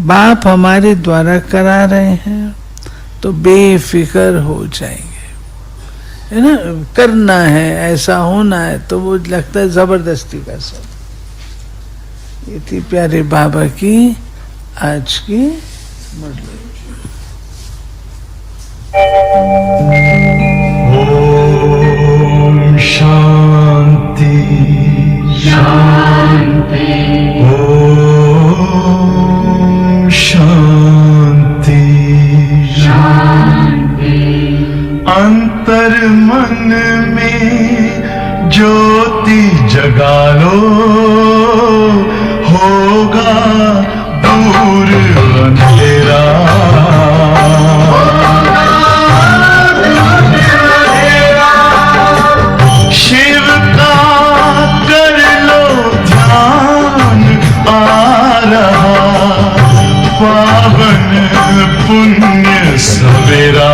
बाप हमारे द्वारा करा रहे हैं तो बेफिक्र हो जाएंगे, है ना। करना है, ऐसा होना है, तो वो लगता है जबरदस्ती का सब। ये थी प्यारे बाबा की आज की मुरली। ओम शांति शांति, ओम शांति शांति। अंतर मन में ज्योति जगा लो, होगा दूर अंधेरा। शिव का कर लो ध्यान, आ रहा पावन पुण्य सवेरा।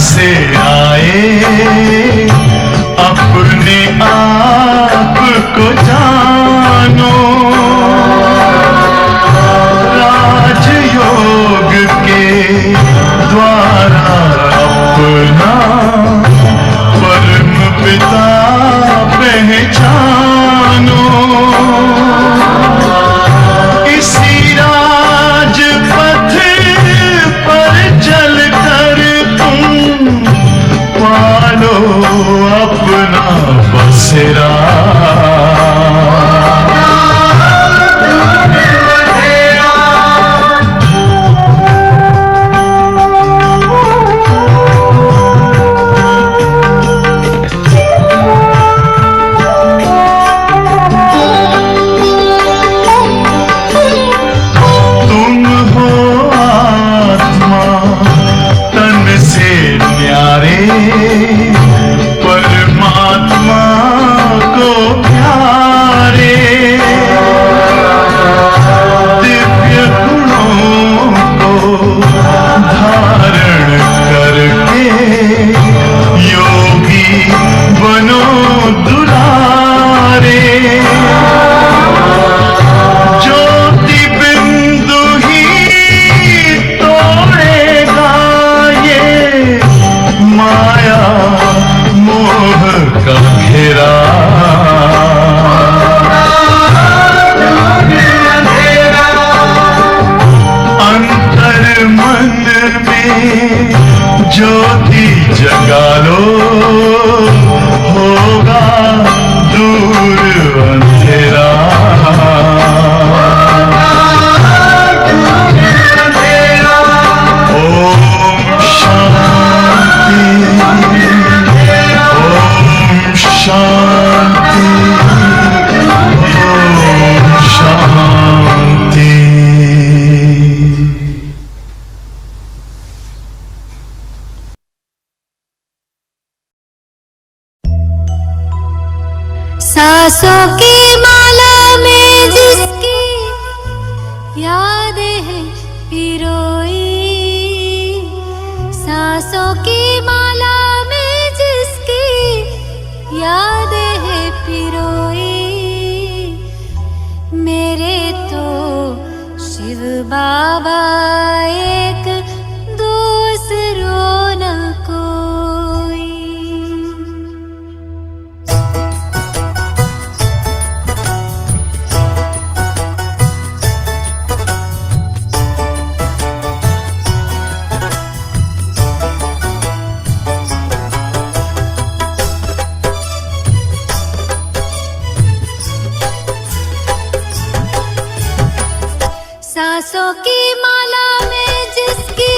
से आए अपने आप को जानो, राजयोग के द्वारा अपना परम पिता पहचानो। इसी राजपथ पर चलकर पालो अपना बसेरा। तुम हो आत्मा तन से न्यारे, परमात्मा को प्यारे। दिव्य गुणों को धारण करके योगी बनो दुलारे। ज्योति बिंदु ही तोड़ेगा ये माया मोह का घेरा। अंतर मन में ज्योति जगा लो, होगा दूर अंधेरा। ओम शांति, ओम शांति, ओम शांति। सांसों की माला में जिसकी याद है पिरोई, सांसों की माला में जिसकी याद है पिरोई। मेरे तो शिव बाबा एक, दूसरों न कोई। सांसों की माला में जिसकी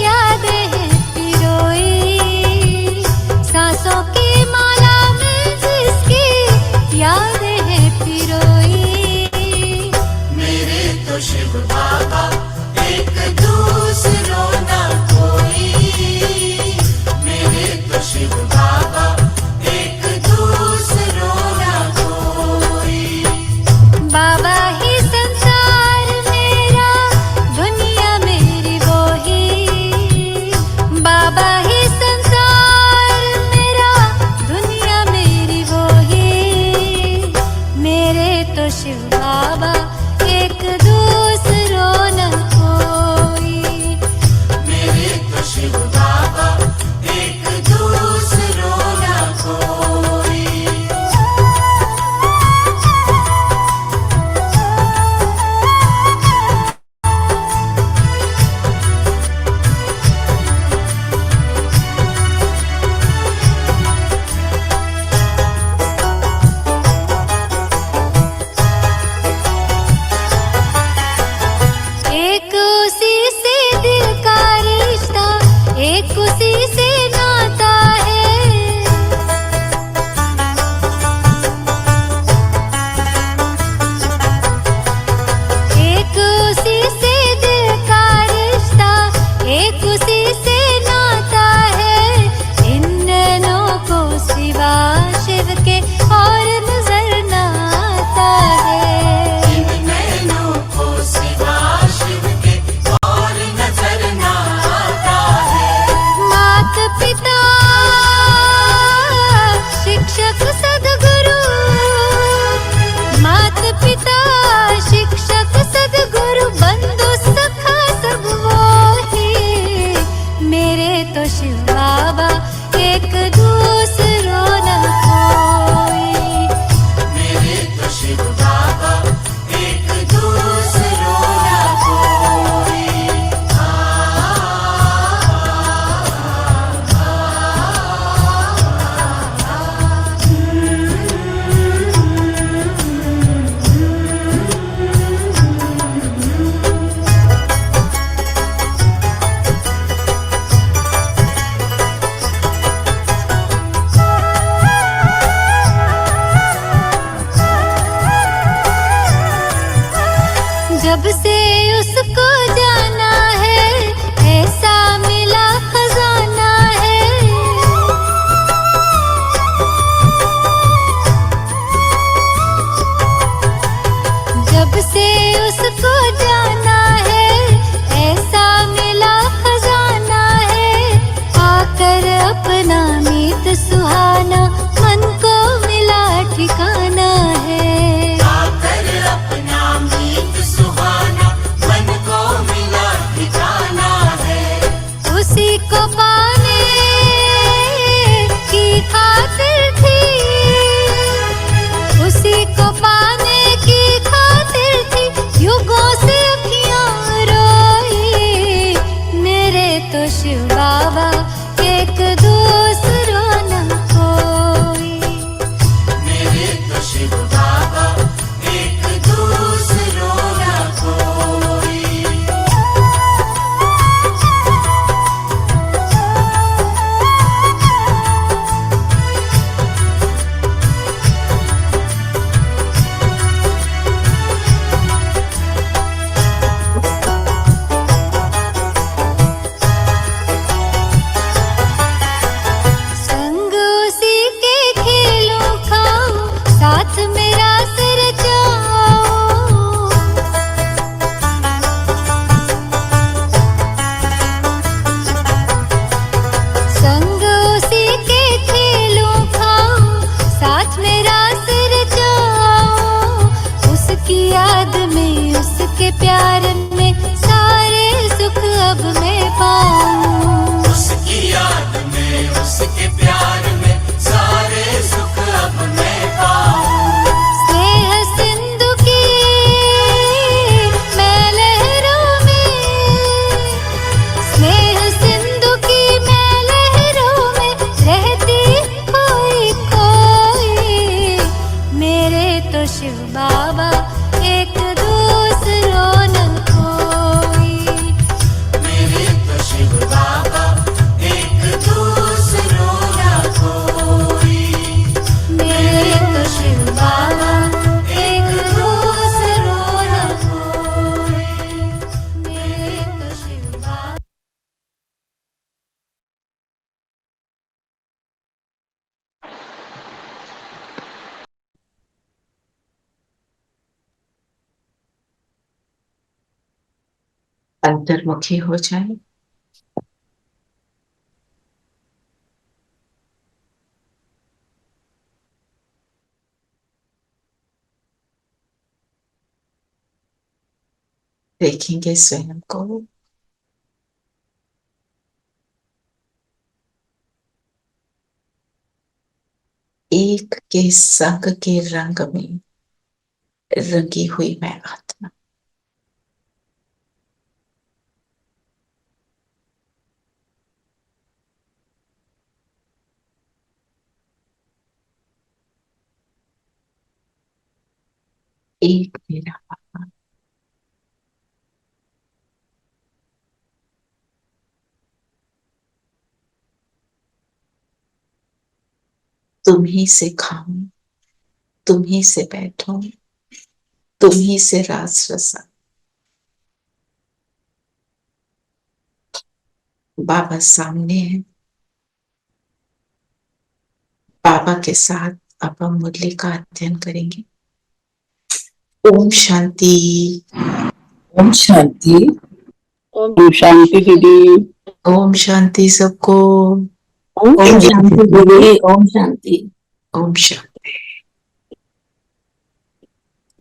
याद है पिरोई, सांसों की माला में जिसकी याद है पिरोई। मेरे तो शिव बाबा एक, दूसरों ना कोई। मेरे तो शिव प्यार में सारे सुख अब मैं पाऊं। उसकी याद में, उसके प्यार में सारे सुख अब मैं पाऊं। स्नेह सिंधु की मैं लहरों में, स्नेह सिंधु की मैं लहरों में रहती कोई कोई। मेरे तो शिव बाबा एक दूसरों न कोई। मेरे तो शिव बाबा एक दूसरों न कोई। मेरे तो शिव बाबा एक दूसरों न कोई। मेरे तो शिव बाबा। अंतर्मुखी हो जाए। देखेंगे स्वयं को। एक के संग के रंग में रंगी हुई मैं आत्मा। एक मेरा पापा, तुम ही से खाऊं, तुम ही से बैठूं, तुम ही से रास रसा। बाबा सामने है। बाबा के साथ अब हम मुरली का अध्ययन करेंगे। ओम शांति। ओम शांति। ओम शांति दीदी। ओम शांति सबको। ओम शांति दीदी। ओम शांति। ओम शांति।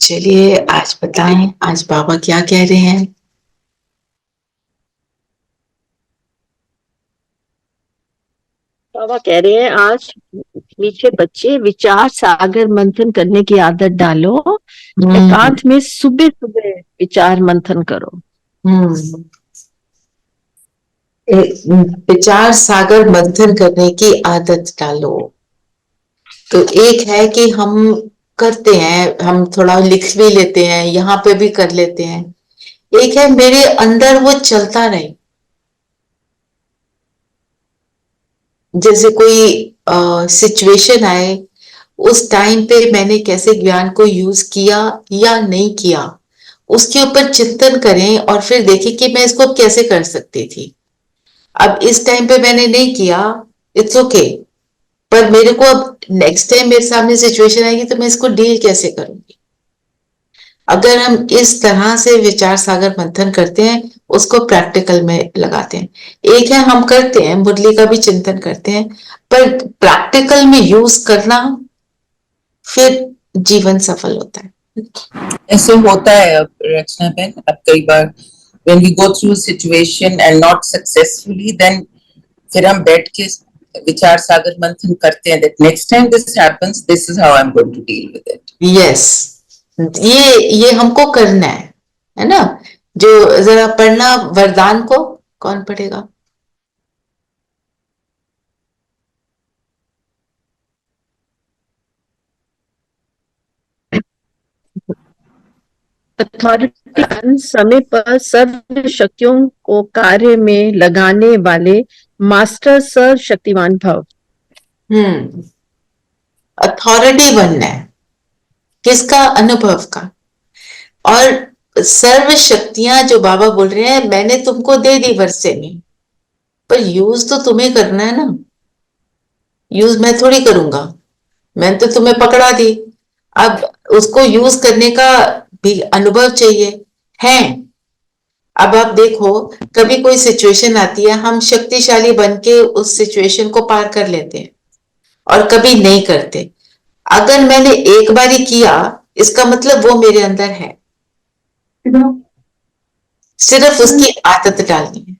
चलिए आज बताएं, आज बाबा क्या कह रहे हैं। बाबा कह रहे हैं आज मीठे बच्चे विचार सागर मंथन करने की आदत डालो। एकांत में सुबह सुबह विचार मंथन करो। विचार सागर मंथन करने की आदत डालो। तो एक है कि हम करते हैं, हम थोड़ा लिख भी लेते हैं, यहाँ पे भी कर लेते हैं। एक है मेरे अंदर वो चलता रहे। जैसे कोई सिचुएशन आए, उस टाइम पे मैंने कैसे ज्ञान को यूज किया या नहीं किया, उसके ऊपर चिंतन करें और फिर देखें कि मैं इसको कैसे कर सकती थी। अब इस टाइम पे मैंने नहीं किया, इट्स ओके, पर मेरे को अब नेक्स्ट टाइम मेरे सामने सिचुएशन आएगी तो मैं इसको डील कैसे करूंगी। अगर हम इस तरह से विचार सागर मंथन करते हैं, उसको प्रैक्टिकल में लगाते हैं। एक है हम करते हैं, मुरली का भी चिंतन करते हैं, पर प्रैक्टिकल में यूज करना, फिर जीवन सफल होता है। ऐसे होता है अब रचना बहन, अब कई बार when we go through a situation and not successfully, then फिर हम बैठ के विचार सागर मंथन करते हैं that next time this happens, this is how I'm going to deal with it. Yes, ये हमको करना है ना। जो जरा पढ़ना वरदान को, कौन पढ़ेगा? अथॉरिटी समय पर सर्व शक्तियों को कार्य में लगाने वाले मास्टर सर्व शक्तिमान भव। अथॉरिटी बनना है किसका? अनुभव का। और सर्व शक्तियां जो बाबा बोल रहे हैं, मैंने तुमको दे दी वर्षे में, पर यूज तो तुम्हें करना है ना। यूज मैं थोड़ी करूंगा, मैंने तो तुम्हें पकड़ा दी। अब उसको यूज करने का भी अनुभव चाहिए है। अब आप देखो, कभी कोई सिचुएशन आती है, हम शक्तिशाली बन के उस सिचुएशन को पार कर लेते हैं और कभी नहीं करते। अगर मैंने एक बार ही किया, इसका मतलब वो मेरे अंदर है। सिर्फ उसकी आदत डालनी है।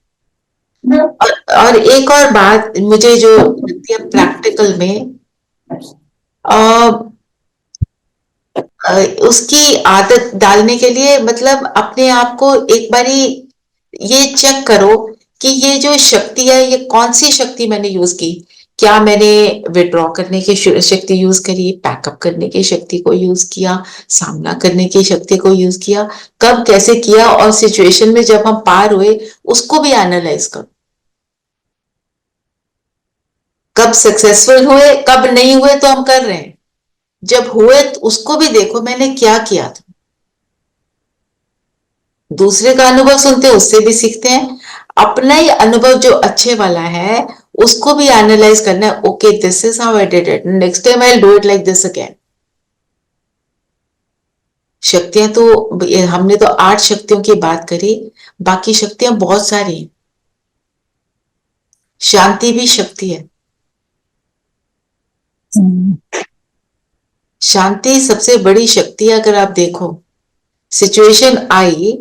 और एक और बात मुझे जो लगती है प्रैक्टिकल में, उसकी आदत डालने के लिए मतलब अपने आप को एक बारी ये चेक करो कि ये जो शक्ति है ये कौन सी शक्ति मैंने यूज की। क्या मैंने विड्रॉ करने की शक्ति यूज करी, पैकअप करने की शक्ति को यूज किया, सामना करने की शक्ति को यूज किया, कब कैसे किया, और सिचुएशन में जब हम पार हुए उसको भी एनालाइज करो। कब सक्सेसफुल हुए, कब नहीं हुए तो हम कर रहे हैं, जब हुए तो उसको भी देखो मैंने क्या किया था। दूसरे का अनुभव सुनते हैं, उससे भी सीखते हैं। अपना ही अनुभव जो अच्छे वाला है उसको भी एनालाइज करना है। Okay, this is how I did it, next time I do it like this again. शक्तियां तो हमने तो 8 शक्तियों की बात करी, बाकी शक्तियां बहुत सारी हैं। शांति भी शक्ति है। शांति सबसे बड़ी शक्ति है। अगर आप देखो, सिचुएशन आई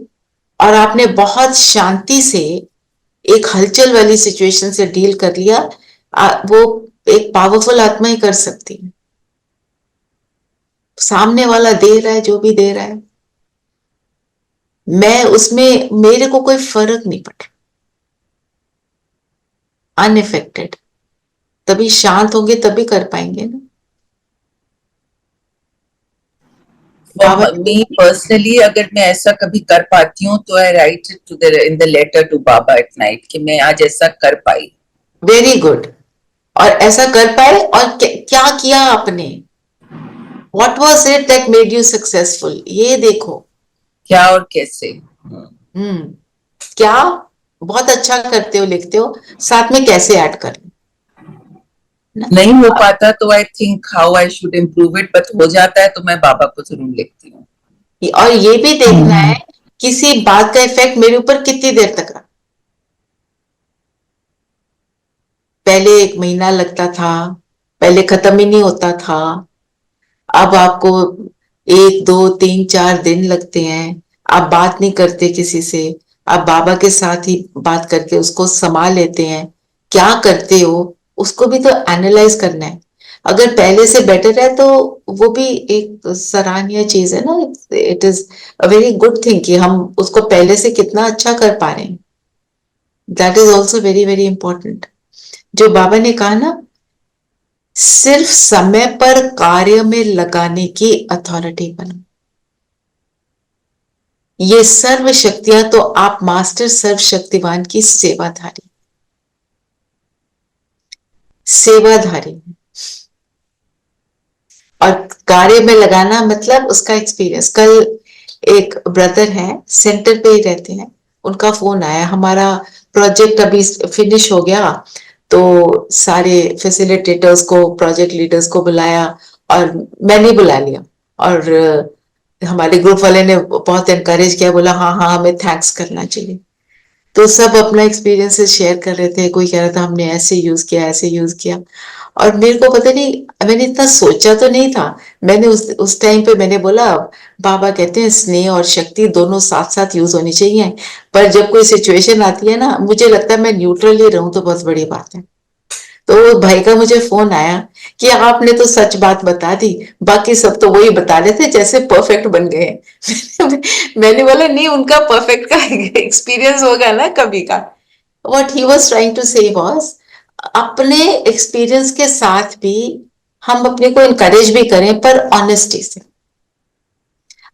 और आपने बहुत शांति से एक हलचल वाली सिचुएशन से डील कर लिया, वो एक पावरफुल आत्मा ही कर सकती है। सामने वाला दे रहा है जो भी दे रहा है, मैं उसमें मेरे को कोई फर्क नहीं पड़ रहा, अनइफेक्टेड। तभी शांत होंगे तभी कर पाएंगे ना। मी पर्सनली अगर मैं ऐसा कभी कर पाती हूँ तो I write it to the in the letter to बाबा एट नाइट कि मैं आज ऐसा कर पाई। Very good. और ऐसा कर पाए, और क्या किया आपने, what was it that made you successful, ये देखो। क्या और कैसे। क्या बहुत अच्छा करते हो, लिखते हो, साथ में कैसे ऐड कर। नहीं हो पाता तो I think how I should improve it, but हो जाता है तो मैं बाबा को जरूर लिखती हूँ। और ये भी देखना है किसी बात का इफेक्ट मेरे ऊपर कितनी देर तक रहा। पहले 1 महीना लगता था, पहले खत्म ही नहीं होता था, अब आपको 1 2 3 4 दिन लगते हैं। आप बात नहीं करते किसी से, आप बाबा के साथ ही बात करके उसको संभाल लेते हैं। क्या करते हो उसको भी तो एनालाइज करना है। अगर पहले से बेटर है तो वो भी एक सराहनीय चीज है ना। It is a very good thing कि हम उसको पहले से कितना अच्छा कर पा रहे हैं। That is also very very important. जो बाबा ने कहा ना, सिर्फ समय पर कार्य में लगाने की अथॉरिटी बनो। ये सर्व शक्तियां तो आप मास्टर सर्वशक्तिवान की सेवाधारी और कार्य में लगाना मतलब उसका एक्सपीरियंस। कल एक ब्रदर हैं, सेंटर पे ही रहते हैं, उनका फोन आया, हमारा प्रोजेक्ट अभी फिनिश हो गया, तो सारे फैसिलिटेटर्स को, प्रोजेक्ट लीडर्स को बुलाया और मैंने बुला लिया। और हमारे ग्रुप वाले ने बहुत एनकरेज किया, बोला हाँ हाँ हमें थैंक्स करना चाहिए। तो सब अपना एक्सपीरियंसेस शेयर कर रहे थे, कोई कह रहा था हमने ऐसे यूज किया, ऐसे यूज किया। और मेरे को पता नहीं, मैंने इतना सोचा तो नहीं था। मैंने उस टाइम पे मैंने बोला, बाबा कहते हैं स्नेह और शक्ति दोनों साथ साथ यूज होनी चाहिए, पर जब कोई सिचुएशन आती है ना, मुझे लगता है मैं न्यूट्रल ही रहूं तो बहुत बड़ी बात है। तो भाई का मुझे फोन आया कि आपने तो सच बात बता दी, बाकी सब तो वही बता रहे थे जैसे परफेक्ट बन गए। मैंने बोला नहीं, उनका परफेक्ट का एक्सपीरियंस होगा ना कभी का। What he was trying to say was, अपने एक्सपीरियंस के साथ भी हम अपने को इनकरेज भी करें, पर ऑनेस्टी से।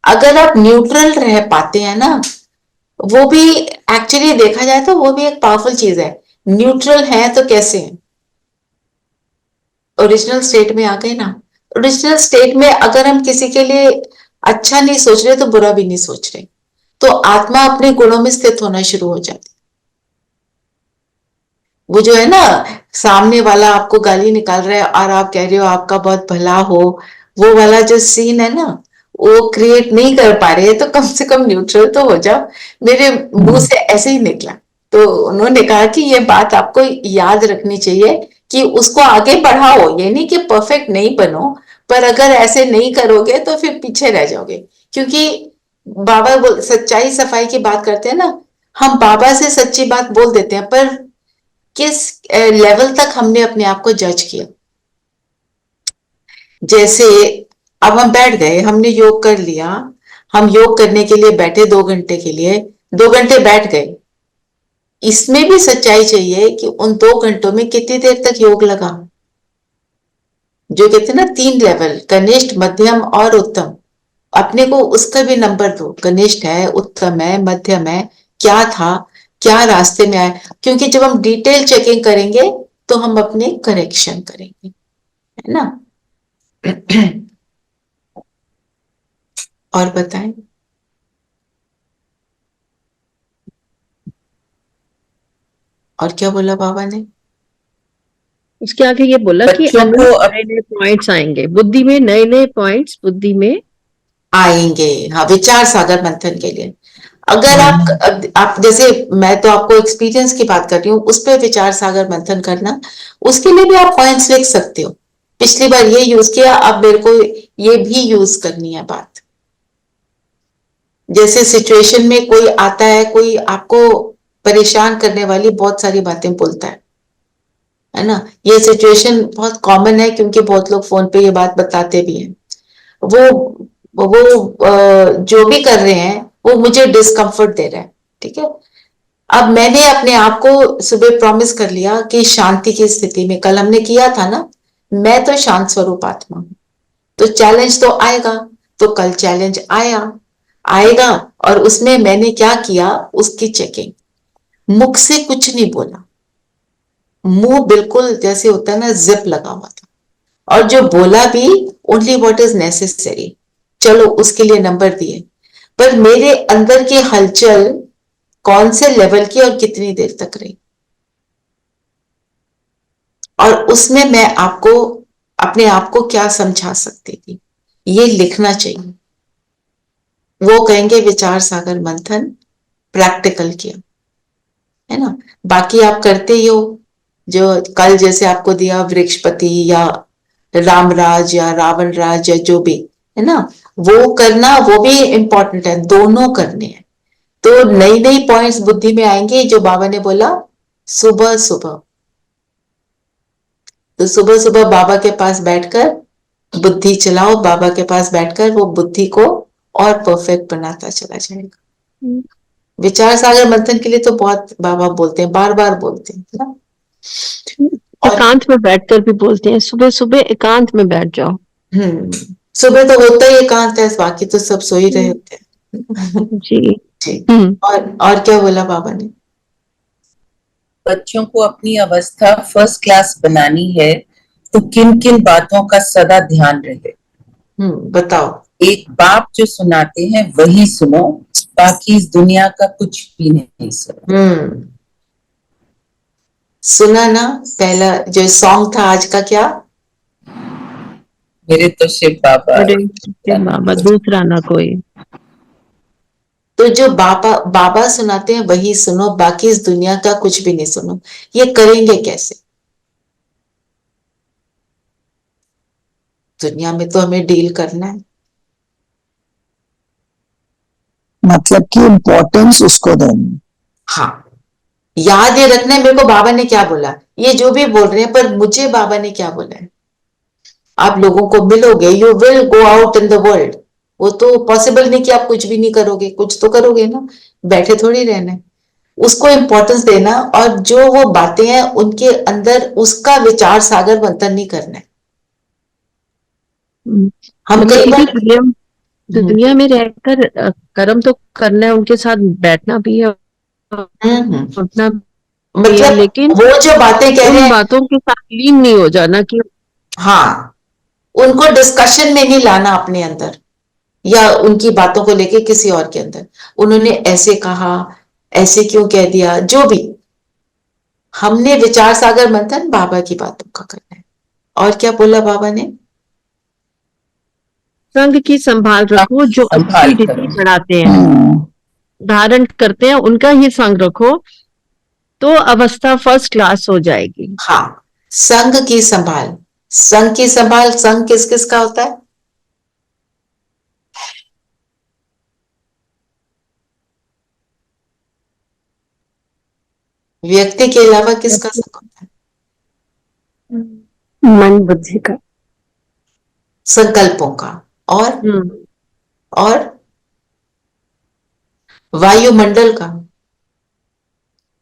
अगर आप न्यूट्रल रह पाते हैं ना, वो भी एक्चुअली देखा जाए तो वो भी एक पावरफुल चीज है। न्यूट्रल है तो कैसे है, ओरिजिनल स्टेट में आ गए ना। ओरिजिनल स्टेट में अगर हम किसी के लिए अच्छा नहीं सोच रहे तो बुरा भी नहीं सोच रहे, तो आत्मा अपने गुणों में स्थित होना शुरू हो जाती। वो जो है ना, सामने वाला आपको गाली निकाल रहा है और आप कह रहे हो आपका बहुत भला हो, वो वाला जो सीन है ना, वो क्रिएट नहीं कर पा रहे, तो कम से कम न्यूट्रल तो हो जाओ। मेरे मुंह से ऐसे ही निकला। तो उन्होंने कहा कि ये बात आपको याद रखनी चाहिए कि उसको आगे बढ़ाओ, ये नहीं कि परफेक्ट नहीं बनो, पर अगर ऐसे नहीं करोगे तो फिर पीछे रह जाओगे। क्योंकि बाबा सच्चाई सफाई की बात करते हैं ना, हम बाबा से सच्ची बात बोल देते हैं, पर किस लेवल तक हमने अपने आप को जज किया। जैसे अब हम बैठ गए, हमने योग कर लिया, हम योग करने के लिए बैठे 2 घंटे के लिए, 2 घंटे बैठ गए। इसमें भी सच्चाई चाहिए कि उन 2 घंटों में कितनी देर तक योग लगा। जो कहते हैं ना 3 लेवल, कनिष्ठ, मध्यम और उत्तम, अपने को उसका भी नंबर दो, कनिष्ठ है, उत्तम है, मध्यम है, क्या था, क्या रास्ते में आए। क्योंकि जब हम डिटेल चेकिंग करेंगे तो हम अपने करेक्शन करेंगे, है ना। और बताएं। और क्या बोला बाबा ने? उसके आगे ये बोला कि बच्चों अनेक को नए नए पॉइंट्स आएंगे बुद्धि में, नए नए पॉइंट्स बुद्धि में आएंगे। हाँ, विचार सागर मंथन के लिए अगर आप जैसे, मैं तो आपको एक्सपीरियंस की बात कर रही हूँ, उस पर विचार सागर मंथन करना, उसके लिए भी आप पॉइंट्स लिख सकते हो। पिछली बार ये यूज किया, अब मेरे को ये भी यूज करनी है बात। जैसे सिचुएशन में कोई आता है, कोई आपको परेशान करने वाली बहुत सारी बातें बोलता है ना। ये सिचुएशन बहुत कॉमन है, क्योंकि बहुत लोग फोन पे ये बात बताते भी हैं। वो जो भी कर रहे हैं वो मुझे डिस्कम्फर्ट दे रहा है, ठीक है। अब मैंने अपने आप को सुबह प्रॉमिस कर लिया कि शांति की स्थिति में, कल हमने किया था ना, मैं तो शांत स्वरूप आत्मा हूं, तो चैलेंज तो आएगा। तो कल चैलेंज आएगा, और उसमें मैंने क्या किया, उसकी चेकिंग। मुख से कुछ नहीं बोला, मुंह बिल्कुल जैसे होता है ना, जिप लगा हुआ था। और जो बोला भी, ओनली व्हाट इज नेसेसरी, चलो उसके लिए नंबर दिए। पर मेरे अंदर की हलचल कौन से लेवल की और कितनी देर तक रही, और उसमें मैं आपको, अपने आप को क्या समझा सकती थी, ये लिखना चाहिए। वो कहेंगे विचार सागर मंथन प्रैक्टिकल किया, है ना। बाकी आप करते ही हो, जो कल जैसे आपको दिया वृक्षपति या रामराज या रावण राज या जो भी, है ना, वो करना, वो भी इंपॉर्टेंट है, दोनों करने हैं। तो नई नई पॉइंट्स बुद्धि में आएंगे, जो बाबा ने बोला सुबह सुबह। तो सुबह सुबह बाबा के पास बैठकर बुद्धि चलाओ, बाबा के पास बैठकर वो बुद्धि को और परफेक्ट बनाता चला जाएगा। विचार सागर मंथन के लिए तो बहुत बाबा बोलते हैं, बार बार बोलते हैं ना। और एकांत में बैठकर भी बोलते हैं, सुबह सुबह एकांत में बैठ जाओ। सुबह तो होता ही एकांत है, बाकी तो सब सो ही रहे होते हैं। जी। ठीक। और क्या बोला बाबा ने? बच्चों को अपनी अवस्था फर्स्ट क्लास बनानी है तो किन किन बातों का सदा ध्यान रहे। बताओ। एक बाप जो सुनाते हैं वही सुनो, बाकी इस दुनिया का कुछ भी नहीं सुनो। सुना ना, पहला जो सॉन्ग था आज का, क्या? मेरे तो शिव बाबा। अरे बाबा, दूसरा ना कोई। तो जो बाबा बाबा सुनाते हैं वही सुनो, बाकी इस दुनिया का कुछ भी नहीं सुनो। ये करेंगे कैसे? दुनिया में तो हमें डील करना है, मतलब कि इम्पोर्टेंस उसको देनी। हाँ, याद ये रखना है मेरे को बाबा ने क्या बोला। ये जो भी बोल रहे हैं, पर मुझे बाबा ने क्या बोला है। आप लोगों को मिलोगे, you will go out in the world. वो तो पॉसिबल नहीं कि आप कुछ भी नहीं करोगे, कुछ तो करोगे ना, बैठे थोड़ी रहना है। उसको इंपॉर्टेंस देना, और जो वो बातें हैं उनके अंदर उसका विचार सागर मंथन नहीं करना है। हम मतलब कई कि बार दुनिया में रहकर कर्म तो करना है, उनके साथ बैठना भी है, उठना भी है, मतलब लेकिन वो जो बातें कह रहे उन हैं, बातों के साथ लीन नहीं हो जाना कि हाँ, उनको डिस्कशन में नहीं लाना अपने अंदर, या उनकी बातों को लेके किसी और के अंदर। उन्होंने ऐसे कहा, ऐसे क्यों कह दिया, जो भी। हमने विचार सागर मंथन बाबा की बातों का करना है। और क्या बोला बाबा ने? संग की संभाल रखो, जो संभाल अच्छी करो। रीति चढ़ाते हैं, धारण करते हैं, उनका ही संग रखो, तो अवस्था फर्स्ट क्लास हो जाएगी। हाँ, संघ की संभाल। संघ की संभाल, संघ किस किस का होता है? व्यक्ति के अलावा किसका सुख होता है? मन बुद्धि का। संकल्पों का और वायुमंडल का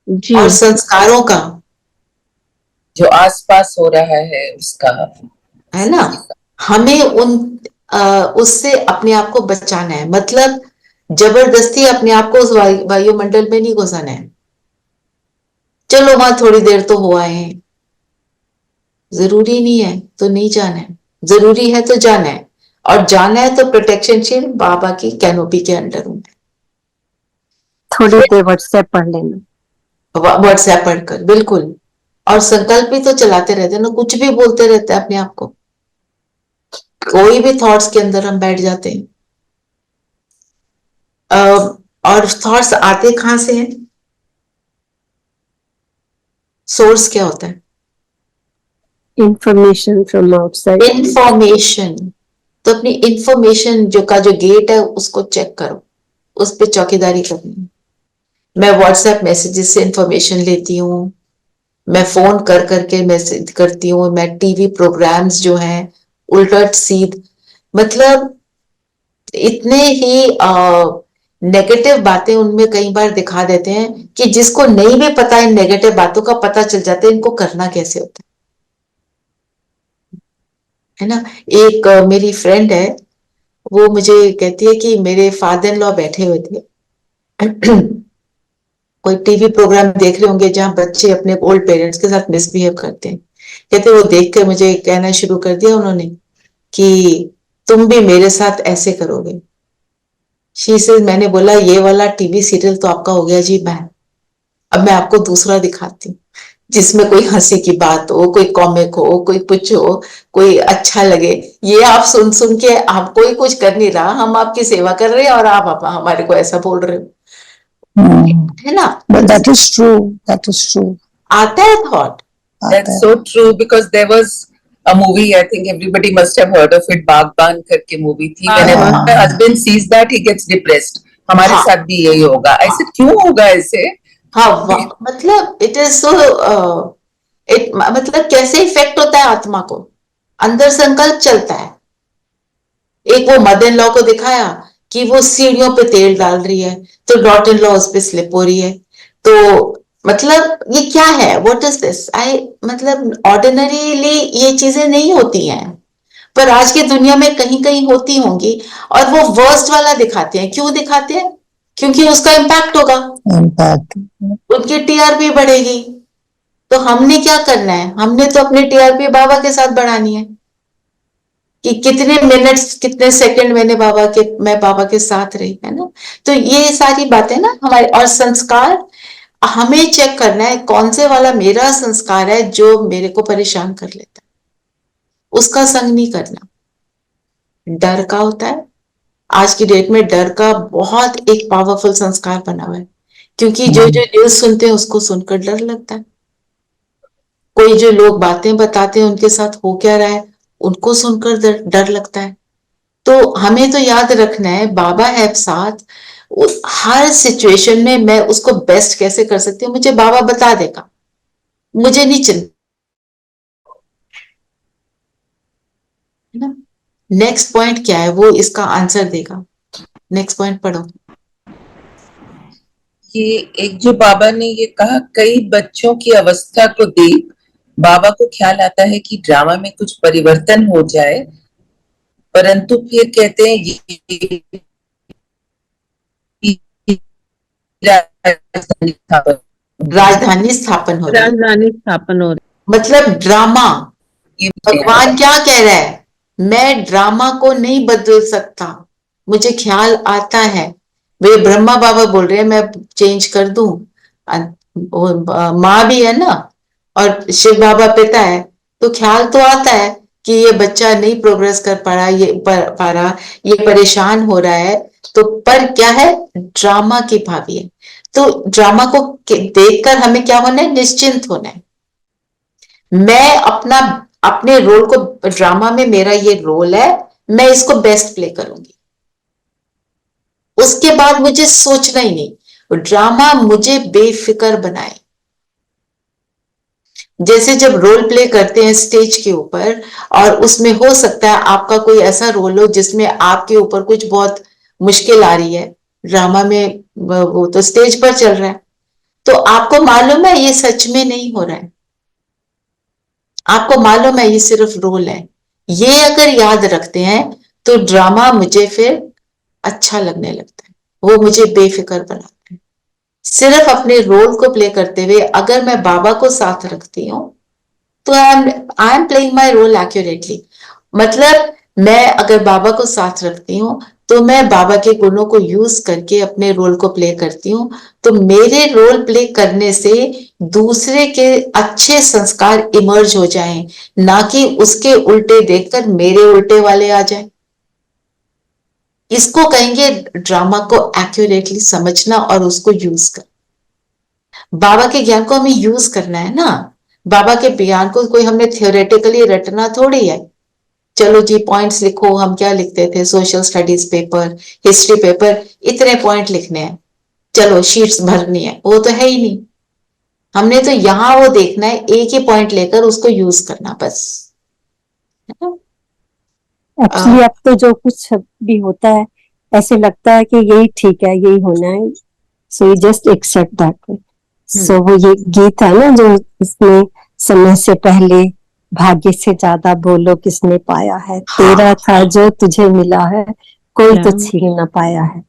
जी। और संस्कारों का, जो आसपास हो रहा है उसका, है ना। हमें उससे अपने आप को बचाना है, मतलब जबरदस्ती अपने आप को उस वायुमंडल में नहीं घुसाना है। चलो वहां थोड़ी देर तो हो आए हैं, जरूरी नहीं है तो नहीं जाना है, जरूरी है तो जाना है, और जाना है तो प्रोटेक्शन शील्ड बाबा की कैनोपी के अंडर हूं। थोड़ी देर व्हाट्सएप पढ़ लेना, व्हाट्सएप पढ़कर, बिल्कुल। और संकल्प भी तो चलाते रहते हैं ना, कुछ भी बोलते रहते हैं अपने आप को, कोई भी थॉट्स के अंदर हम बैठ जाते हैं। और थॉट्स आते कहां से हैं? सोर्स क्या होता है? Information from outside. इंफॉर्मेशन। तो अपनी इंफॉर्मेशन जो गेट है उसको चेक करो, उस पर चौकीदारी करनी है। मैं व्हाट्सएप मैसेजेस से इंफॉर्मेशन लेती हूँ, मैं फोन कर करके मैसेज करती हूँ, मैं टीवी प्रोग्राम्स जो हैं उल्ट सीध, मतलब इतने ही नेगेटिव बातें उनमें कई बार दिखा देते हैं कि जिसको नहीं भी पता इन नेगेटिव बातों का पता चल जाता है इनको करना कैसे होता है ना। एक मेरी फ्रेंड है, वो मुझे कहती है कि मेरे फादर इन लॉ बैठे हुए थे कोई टीवी प्रोग्राम देख रहे होंगे जहां बच्चे अपने ओल्ड पेरेंट्स के साथ मिसबिहेव करते हैं। कहते वो देख कर मुझे कहना शुरू कर दिया उन्होंने कि तुम भी मेरे साथ ऐसे करोगे। शी से मैंने बोला ये वाला टीवी सीरियल तो आपका हो गया जी मैम, अब मैं आपको दूसरा दिखाती हूँ जिसमें कोई हंसी की बात हो, कोई कॉमिक हो, कोई कुछ हो, कोई अच्छा लगे। ये आप सुन सुन के आप कोई कुछ कर नहीं रहा, हम आपकी सेवा कर रहे हैं और आप हमारे को ऐसा बोल रहे हो, है ना। But that is true. That is true. आता है thought. That's so true because there was a movie, I think everybody must have heard of it, Bagban करके movie थी। Whenever my husband sees that he gets depressed. हमारे साथ भी यही होगा। ऐसे क्यों होगा ऐसे? हाँ, मतलब इट इज सो मतलब कैसे इफेक्ट होता है आत्मा को, अंदर संकल्प चलता है। एक वो मदर इन लॉ को दिखाया कि वो सीढ़ियों पे तेल डाल रही है तो डॉटर इन लॉ उस पे स्लिप हो रही है, तो मतलब ये क्या है, व्हाट इज दिस। मतलब ऑर्डिनरीली ये चीजें नहीं होती हैं, पर आज की दुनिया में कहीं कहीं होती होंगी, और वो वर्स्ट वाला दिखाते हैं। क्यों दिखाते हैं? क्योंकि उसका इम्पैक्ट होगा, Impact. उनकी टीआरपी बढ़ेगी। तो हमने क्या करना है? हमने तो अपनी टीआरपी बाबा के साथ बढ़ानी है कि कितने मिनट्स कितने सेकंड मैं बाबा के साथ रही, है ना। तो ये सारी बातें ना हमारे, और संस्कार हमें चेक करना है कौन से वाला मेरा संस्कार है जो मेरे को परेशान कर लेता है, उसका संग नहीं करना। डर का होता है, आज की डेट में डर का बहुत एक पावरफुल संस्कार बना हुआ है, क्योंकि जो जो न्यूज सुनते हैं उसको सुनकर डर लगता है, कोई जो लोग बातें बताते हैं उनके साथ हो क्या रहा है उनको सुनकर डर लगता है। तो हमें तो याद रखना है बाबा है साथ, हर सिचुएशन में मैं उसको बेस्ट कैसे कर सकती हूँ मुझे बाबा बता देगा, मुझे नहीं चिंता, है ना। नेक्स्ट पॉइंट क्या है वो इसका आंसर देगा। नेक्स्ट पॉइंट पढ़ो। ये एक जो बाबा ने ये कहा, कई बच्चों की अवस्था को देख बाबा को ख्याल आता है कि ड्रामा में कुछ परिवर्तन हो जाए, परंतु फिर कहते हैं ये राजधानी स्थापन हो रही है, राजधानी स्थापन हो रही। मतलब ड्रामा। भगवान क्या कह रहा है? मैं ड्रामा को नहीं बदल सकता, मुझे ख्याल आता है। वे ब्रह्मा बाबा बोल रहे हैं मैं चेंज कर दूं, माँ भी है ना, और शिव बाबा पिता है, तो ख्याल तो आता है कि ये बच्चा नहीं प्रोग्रेस कर पा रहा, पा रहा, ये परेशान हो रहा है, तो पर क्या है, ड्रामा की भावी है। तो ड्रामा को देखकर हमें क्या होना है? निश्चिंत होना है। मैं अपने रोल को, ड्रामा में मेरा ये रोल है, मैं इसको बेस्ट प्ले करूंगी, उसके बाद मुझे सोचना ही नहीं। ड्रामा मुझे बेफिक्र बनाए, जैसे जब रोल प्ले करते हैं स्टेज के ऊपर, और उसमें हो सकता है आपका कोई ऐसा रोल हो जिसमें आपके ऊपर कुछ बहुत मुश्किल आ रही है, ड्रामा में वो तो स्टेज पर चल रहा है, तो आपको मालूम है ये सच में नहीं हो रहा है, आपको मालूम है ये सिर्फ रोल है, ये अगर याद रखते हैं तो ड्रामा मुझे फिर अच्छा लगने लगता है, वो मुझे बेफिक्र बनाता है। सिर्फ अपने रोल को प्ले करते हुए अगर मैं बाबा को साथ रखती हूँ तो I am playing my role accurately. मतलब मैं अगर बाबा को साथ रखती हूँ तो मैं बाबा के गुणों को यूज करके अपने रोल को प्ले करती हूँ, तो मेरे रोल प्ले करने से दूसरे के अच्छे संस्कार इमर्ज हो जाएं, ना कि उसके उल्टे देखकर मेरे उल्टे वाले आ जाएं। इसको कहेंगे ड्रामा को एक्यूरेटली समझना और उसको यूज कर। बाबा के ज्ञान को हमें यूज करना है ना, बाबा के ज्ञान को कोई हमने थियोरेटिकली रटना थोड़ी है। चलो जी पॉइंट्स लिखो, हम क्या लिखते थे social studies paper, history paper, इतने पॉइंट लिखने हैं, चलो शीट्स भरनी है, वो तो है ही नहीं। हमने तो यहाँ वो देखना है, एक ही पॉइंट लेकर उसको यूज करना बस। एक्चुअली अब तो जो कुछ भी होता है ऐसे लगता है कि यही ठीक है, यही होना है, so you just accept that. So वो ये गीत है ना जो इसमें समय से पहले भाग्य से ज्यादा बोलो किसने पाया है, तेरा था जो तुझे मिला है, कोई तो छीन न पाया है।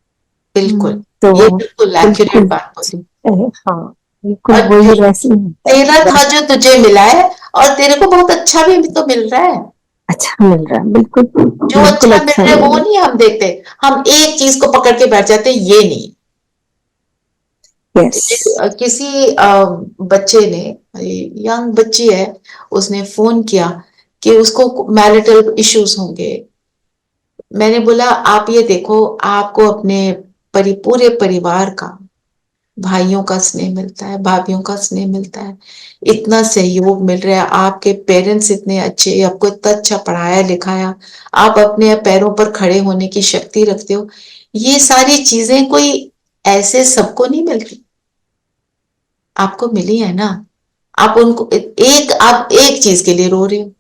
बिल्कुल, तो ये बिल्कुल एक्यूरेट बात बोली। हाँ बिल्कुल वही वैसे तेरा था जो तुझे मिला है, और तेरे को बहुत अच्छा भी तो मिल रहा है, अच्छा मिल रहा है, बिल्कुल जो अच्छा मिल रहा है वो नहीं हम देखते, हम एक चीज को पकड़ के बैठ जाते हैं, ये नहीं। Yes. किसी बच्चे ने, यंग बच्ची है, उसने फोन किया कि उसको मैरिटल इश्यूज होंगे। मैंने बोला आप ये देखो, आपको अपने पूरे परिवार का, भाइयों का स्नेह मिलता है, भाभीियों का स्नेह मिलता है, इतना सहयोग मिल रहा है, आपके पेरेंट्स इतने अच्छे, आपको इतना अच्छा पढ़ाया लिखाया, आप अपने पैरों पर खड़े होने की शक्ति रखते हो, ये सारी चीजें कोई ऐसे सबको नहीं मिलती, आपको मिली है ना। आप उनको आप एक चीज के लिए रो रहे हो,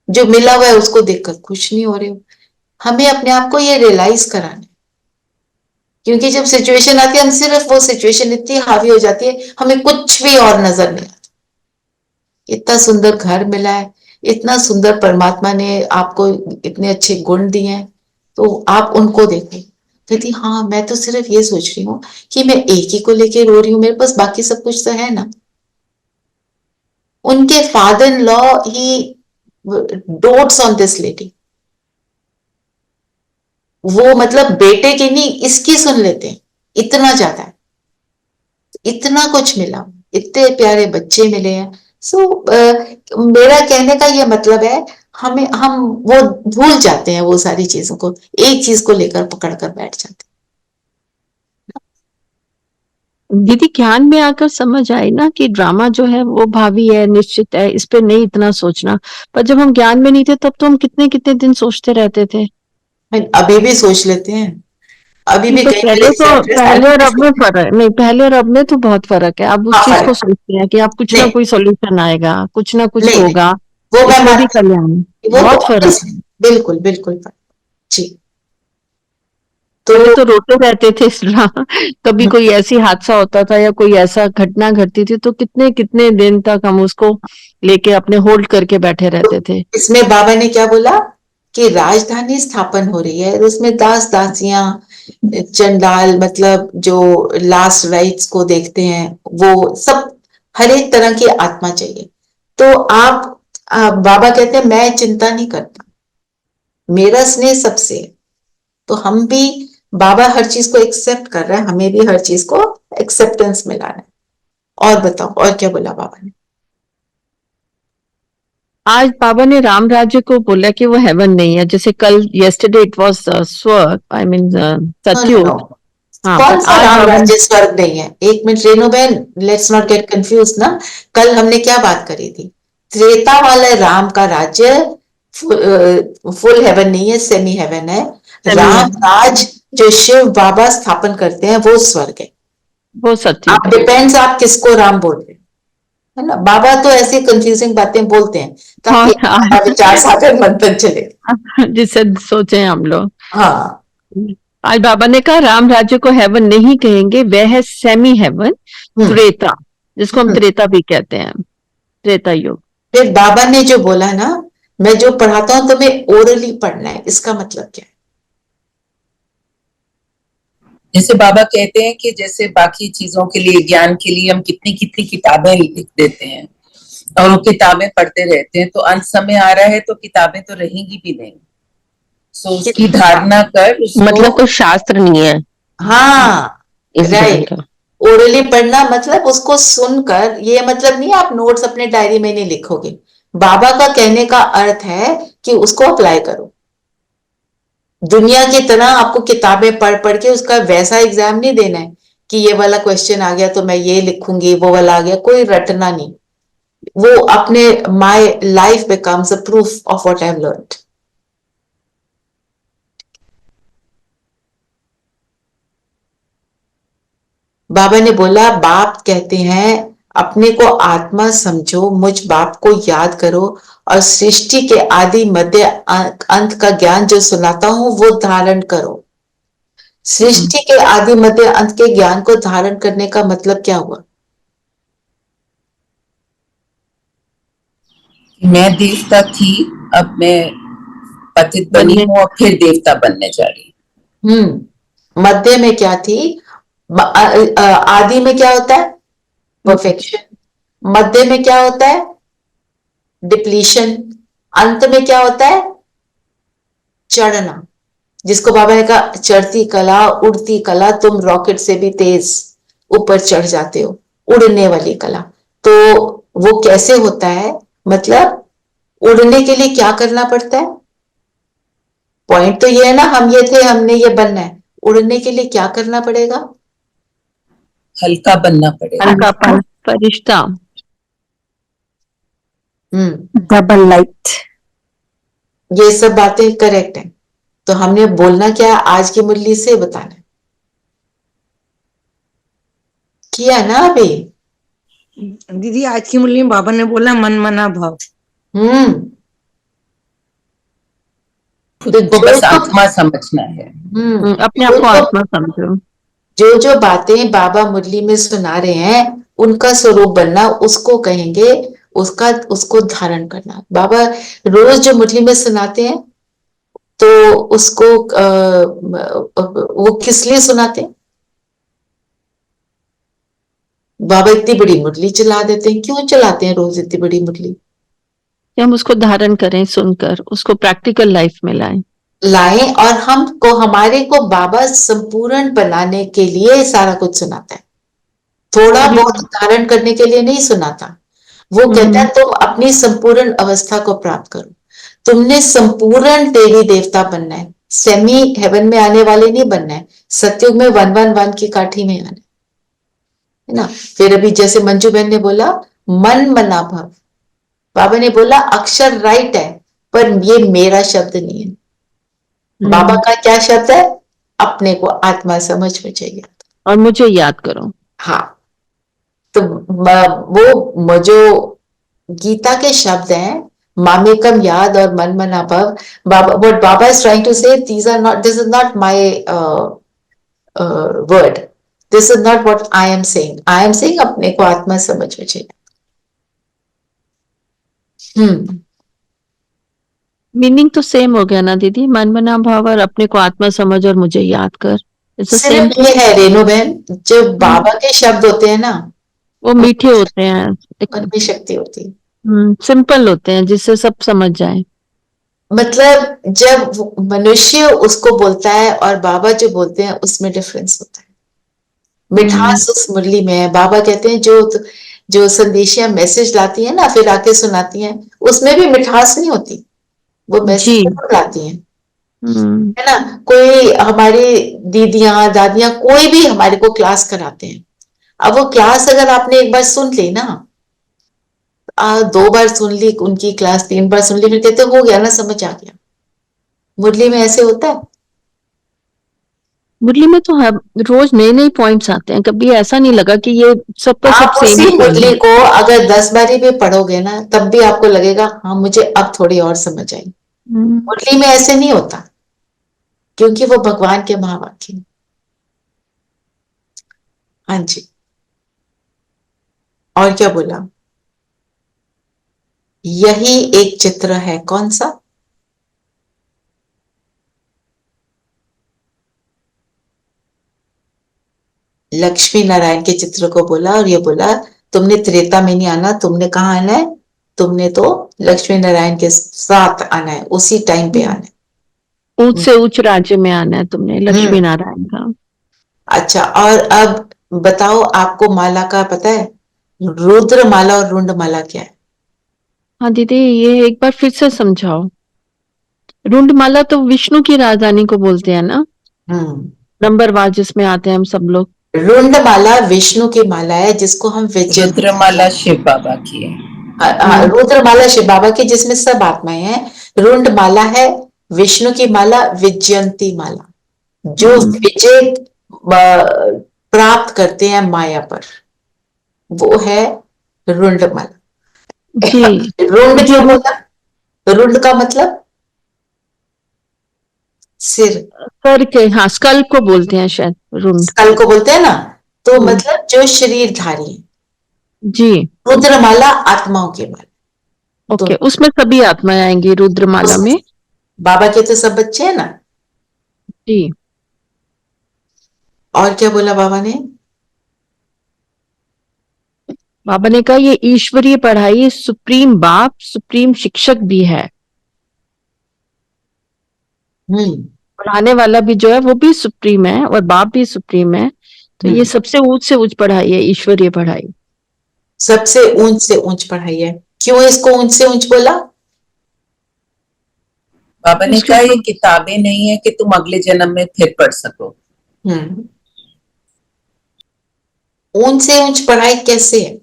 जो मिला हुआ है उसको देखकर खुश नहीं हो रहे हो। हमें अपने आप को ये रियलाइज कराना है, क्योंकि जब सिचुएशन आती है हम सिर्फ वो सिचुएशन इतनी हावी हो जाती है, हमें कुछ भी और नजर नहीं आता। इतना सुंदर घर मिला है, इतना सुंदर परमात्मा ने आपको इतने अच्छे गुण दिए हैं, तो आप उनको देखें। कहती हाँ मैं तो सिर्फ ये सोच रही हूँ कि मैं एक ही को लेके रो रही हूँ, मेरे पास बाकी सब कुछ तो है ना। उनके father in law he dots on this lady, वो मतलब बेटे की नहीं इसकी सुन लेते हैं, इतना ज्यादा है, इतना कुछ मिला, इतने प्यारे बच्चे मिले हैं। सो मेरा कहने का ये मतलब है, हम वो भूल जाते हैं वो सारी चीजों को, एक चीज को लेकर पकड़ कर बैठ जाते हैं। दीदी ज्ञान में आकर समझ आई ना कि ड्रामा जो है वो भावी है, निश्चित है, इस पे नहीं इतना सोचना। पर जब हम ज्ञान में नहीं थे तब तो हम कितने कितने दिन सोचते रहते थे। अभी भी सोच लेते हैं, अभी भी तो पहले और अब में फर्क नहीं, पहले और अब में तो बहुत फर्क है। आप उस चीज को सोचते हैं कि आप कुछ ना कोई सोल्यूशन आएगा, कुछ ना कुछ होगा, वो मैं भी कल्याण, बहुत फर्क है। बिल्कुल बिल्कुल जी। तो रोते रहते थे कभी कोई ऐसी हादसा होता था या कोई ऐसा घटना घटती थी तो कितने कितने दिन तक हम उसको लेके अपने होल्ड करके बैठे रहते थे। इसमें बाबा ने क्या बोला कि राजधानी स्थापन हो रही है, उसमें दास दासियां, चंडाल, मतलब जो लास्ट राइट्स को देखते हैं, वो सब, हर एक तरह की आत्मा चाहिए। तो बाबा कहते हैं मैं चिंता नहीं करता, मेरा स्नेह सबसे है। तो हम भी, बाबा हर चीज को एक्सेप्ट कर रहा है, हमें भी हर चीज को एक्सेप्टेंस में लाना है। और बताओ और क्या बोला बाबा ने? आज बाबा ने राम राज्य को बोला कि वो हेवन नहीं है, जैसे कल येस्टरडे इट वाज स्वर्ग, आई मीन सत्युग। कौन सा राम राज्य स्वर्ग नहीं है? एक मिनट रेणु बहन, लेट्स नॉट गेट कंफ्यूज ना। कल हमने क्या बात करी थी? त्रेता वाले राम का राज्य फुल हेवन नहीं है, सेमी हेवन है। राम राज जो शिव बाबा स्थापन करते हैं वो स्वर्ग है, वो सत्युग। आप डिपेंड्स आप किसको राम बोल रहे हैं। है ना। बाबा तो ऐसी कंफ्यूजिंग बातें बोलते हैं ताकि हाँ, हमारा विचार सागर मंथन चले। जिससे सोचे हम लोग। हाँ। आज बाबा ने कहा राम राज्य को हेवन नहीं कहेंगे, वह है सेमी हेवन, हम्म। त्रेता, जिसको हम हम्म। त्रेता भी कहते हैं, त्रेता युग। फिर बाबा ने जो बोला ना, मैं जो पढ़ाता हूं तुम्हें ओरली पढ़ना है, इसका मतलब क्या है? जैसे बाबा कहते हैं कि जैसे बाकी चीजों के लिए, ज्ञान के लिए हम कितनी कितनी किताबें लिख देते हैं और वो किताबें पढ़ते रहते हैं, तो अंत समय आ रहा है तो किताबें तो रहेंगी भी नहीं। सो उसकी धारणा कर उसको, मतलब कोई शास्त्र नहीं है हाँ, इस ज्ञान राइट। का। ओरली पढ़ना मतलब उसको सुनकर, ये मतलब नहीं आप नोट्स अपने डायरी में नहीं लिखोगे। बाबा का कहने का अर्थ है कि उसको अप्लाई करो। दुनिया की तरह आपको किताबें पढ़ पढ़ के उसका वैसा एग्जाम नहीं देना है कि ये वाला क्वेश्चन आ गया तो मैं ये लिखूंगी, वो वाला आ गया, कोई रटना नहीं। वो अपने my life becomes a proof of what I have learned. बाबा ने बोला, बाप कहते हैं अपने को आत्मा समझो, मुझ बाप को याद करो और सृष्टि के आदि मध्य अंत का ज्ञान जो सुनाता हूं वो धारण करो। सृष्टि के आदि मध्य अंत के ज्ञान को धारण करने का मतलब क्या हुआ? मैं देवता थी, अब मैं पतित बनी हूँ और फिर देवता बनने जा रही हूँ। मध्य में क्या थी? आदि में क्या होता है? परफेक्शन। मध्य में क्या होता है? डिप्लीशन। अंत में क्या होता है? चढ़ना। जिसको बाबा ने कहा चढ़ती कला, उड़ती कला, तुम रॉकेट से भी तेज ऊपर चढ़ जाते हो, उड़ने वाली कला। तो वो कैसे होता है? मतलब उड़ने के लिए क्या करना पड़ता है? पॉइंट तो ये है ना, हम ये थे, हमने ये बनना है। उड़ने के लिए क्या करना पड़ेगा? हल्का बनना पड़ेगा। हल्का फरिश्ता। Double light. ये सब बातें करेक्ट है। तो हमने बोलना क्या है आज की मुरली से बताना है। किया ना अभी? दीदी आज की मुरली में बाबा ने बोला मन मना भाव। खुद को बस आत्मा समझना है। अपने आप को आत्मा समझो। जो जो बातें बाबा मुरली में सुना रहे हैं उनका स्वरूप बनना, उसको कहेंगे, उसको धारण करना। बाबा रोज जो मुरली में सुनाते हैं तो उसको वो किस लिए सुनाते हैं? बाबा इतनी बड़ी मुरली चला देते हैं, क्यों चलाते हैं रोज इतनी बड़ी मुरली? कि हम उसको धारण करें, सुनकर उसको प्रैक्टिकल लाइफ में लाएं। और हमको, हमारे को बाबा संपूर्ण बनाने के लिए सारा कुछ सुनाता है, थोड़ा बहुत धारण करने के लिए नहीं सुनाता। वो कहता है तुम अपनी संपूर्ण अवस्था को प्राप्त करो, तुमने संपूर्ण देवी देवता बनना है, सेमी हेवन में आने वाले नहीं बनना है, सतयुग में 111 की काठी में आना है ना। फिर अभी जैसे मंजू बहन ने बोला मन मना भव, बाबा ने बोला अक्षर राइट है पर ये मेरा शब्द नहीं है। बाबा का क्या शब्द है? अपने को आत्मा समझ में चाहिए और मुझे याद करो। हाँ, तो वो जो गीता के शब्द हैं, मामेकम याद और मन मना भव, बाबा, what Baba is trying to say, this is not my word, this is not what I am saying. I am saying अपने को आत्मा समझ में चाहिए। मीनिंग तो सेम हो गया ना दीदी, मन मना भाव और अपने को आत्मा समझ और मुझे याद कर। सिर्फ ये है रेणु बहन, जो बाबा के शब्द होते हैं ना वो मीठे होते हैं, उनमें शक्ति होती है, सिंपल होते हैं जिससे सब समझ जाए। मतलब जब मनुष्य उसको बोलता है और बाबा जो बोलते हैं उसमें डिफरेंस होता है। मिठास उस मुरली में है। बाबा कहते हैं जो संदेशियां मैसेज लाती हैं ना फिर आके सुनाती हैं, उसमें भी मिठास नहीं होती, वो मैसेज लाती हैं, है ना। कोई हमारी दीदियां दादियां कोई भी हमारे को क्लास कराते हैं, अब वो क्लास अगर आपने एक बार सुन ली ना, 2 बार सुन ली उनकी क्लास, 3 बार सुन ली, फिर कहते हो गया ना, समझ आ गया। मुरली में ऐसे होता है? मुरली में तो रोज नए नए पॉइंट्स आते हैं, कभी ऐसा नहीं लगा कि ये सब पर सब आप सेम उसी ही मुरली है। को अगर 10 बारी भी पढ़ोगे ना, तब भी आपको लगेगा हाँ मुझे अब थोड़ी और समझ आई। मुरली में ऐसे नहीं होता, क्योंकि वो भगवान के महावाक्य हैं। हाँ जी, और क्या बोला? यही एक चित्र है, कौन सा? लक्ष्मी नारायण के चित्र को बोला और ये बोला तुमने त्रेता में नहीं आना, तुमने कहाँ आना है? तुमने तो लक्ष्मी नारायण के साथ आना है, उसी टाइम पे आना है। ऊंच से ऊंच राज्य में आना है तुमने, लक्ष्मी नारायण का। अच्छा, और अब बताओ, आपको माला का पता है? रुद्र माला और रुंड माला क्या है? हाँ दीदी, ये एक बार फिर से समझाओ। रुंडमाला तो विष्णु की राजधानी को बोलते हैं ना, नंबरवार जिसमें आते हैं हम सब लोग। रुंड माला विष्णु की माला है, जिसको हम विजय। रुद्रमाला शिव बाबा की है। रुद्र माला शिव बाबा की, जिसमें सब आत्माएं हैं। रुंड माला है विष्णु की माला, विजयंती माला, जो विजय प्राप्त करते हैं माया पर, वो है रुंड माला। जी। रुंड क्यों बोला? रुंड का मतलब सिर, सर के, हाँ स्कल को बोलते हैं शायद रुंड। स्कल को बोलते हैं ना, तो मतलब जो शरीरधारी है। जी। रुद्रमाला आत्माओं की माला। ओके, उसमें सभी आत्माएं आएंगी रुद्रमाला में। बाबा के तो सब बच्चे हैं ना। जी। और क्या बोला बाबा ने? बाबा ने कहा ये ईश्वरीय पढ़ाई सुप्रीम बाप, सुप्रीम शिक्षक भी है। पढ़ाने वाला भी जो है वो भी सुप्रीम है और बाप भी सुप्रीम है। तो ये सबसे ऊंच से ऊंच पढ़ाई है, ईश्वरीय पढ़ाई। सबसे ऊंच से ऊंच पढ़ाई है। क्यों इसको ऊंच से ऊंच बोला? बाबा ने कहा ये किताबें नहीं है कि तुम अगले जन्म में फिर पढ़ सको। ऊंच से ऊंच पढ़ाई कैसे है?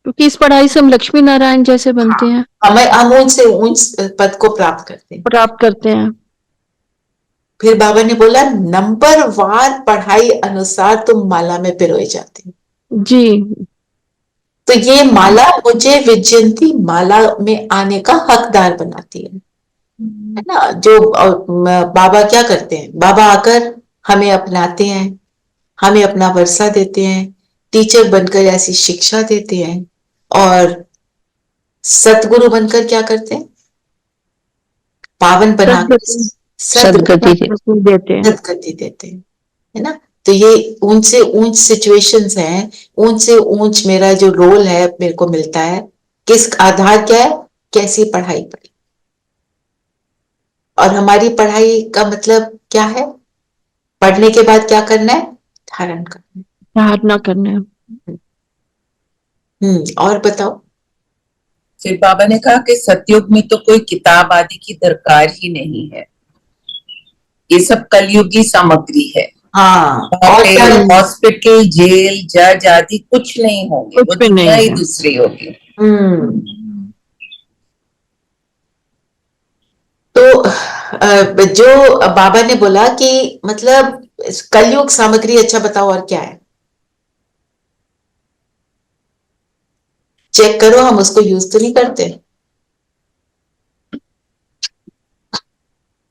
क्योंकि इस पढ़ाई से हम लक्ष्मी नारायण जैसे बनते हैं। हम ऊंच से ऊंच पद को प्राप्त करते हैं। फिर बाबा ने बोला नंबर वार पढ़ाई अनुसार तुम माला में पिरोए जाते हो। जी। तो ये माला मुझे विजयंती माला में आने का हकदार बनाती है ना। जो बाबा क्या करते हैं? बाबा आकर हमें अपनाते हैं, हमें अपना वर्षा देते हैं, टीचर बनकर ऐसी शिक्षा देते हैं, और सतगुरु बनकर क्या करते हैं? पावन बनाकर सदगति देते हैं, है ना। तो ये ऊंच से ऊंच सिचुएशंस हैं, ऊंच से ऊंच मेरा जो रोल है मेरे को मिलता है। किस आधार क्या है? कैसी पढ़ाई पढ़ी। और हमारी पढ़ाई का मतलब क्या है? पढ़ने के बाद क्या करना है? धारण करना है, धारणा करना है। और बताओ। फिर बाबा ने कहा कि सतयुग में तो कोई किताब आदि की दरकार ही नहीं है, ये सब कलयुगी सामग्री है। हाँ, हॉस्पिटल, जेल, जज आदि कुछ नहीं होंगे, वो दुनिया ही दूसरी होगी। तो जो बाबा ने बोला कि मतलब कलयुग सामग्री, अच्छा बताओ और क्या है? चेक करो, हम उसको यूज तो नहीं करते।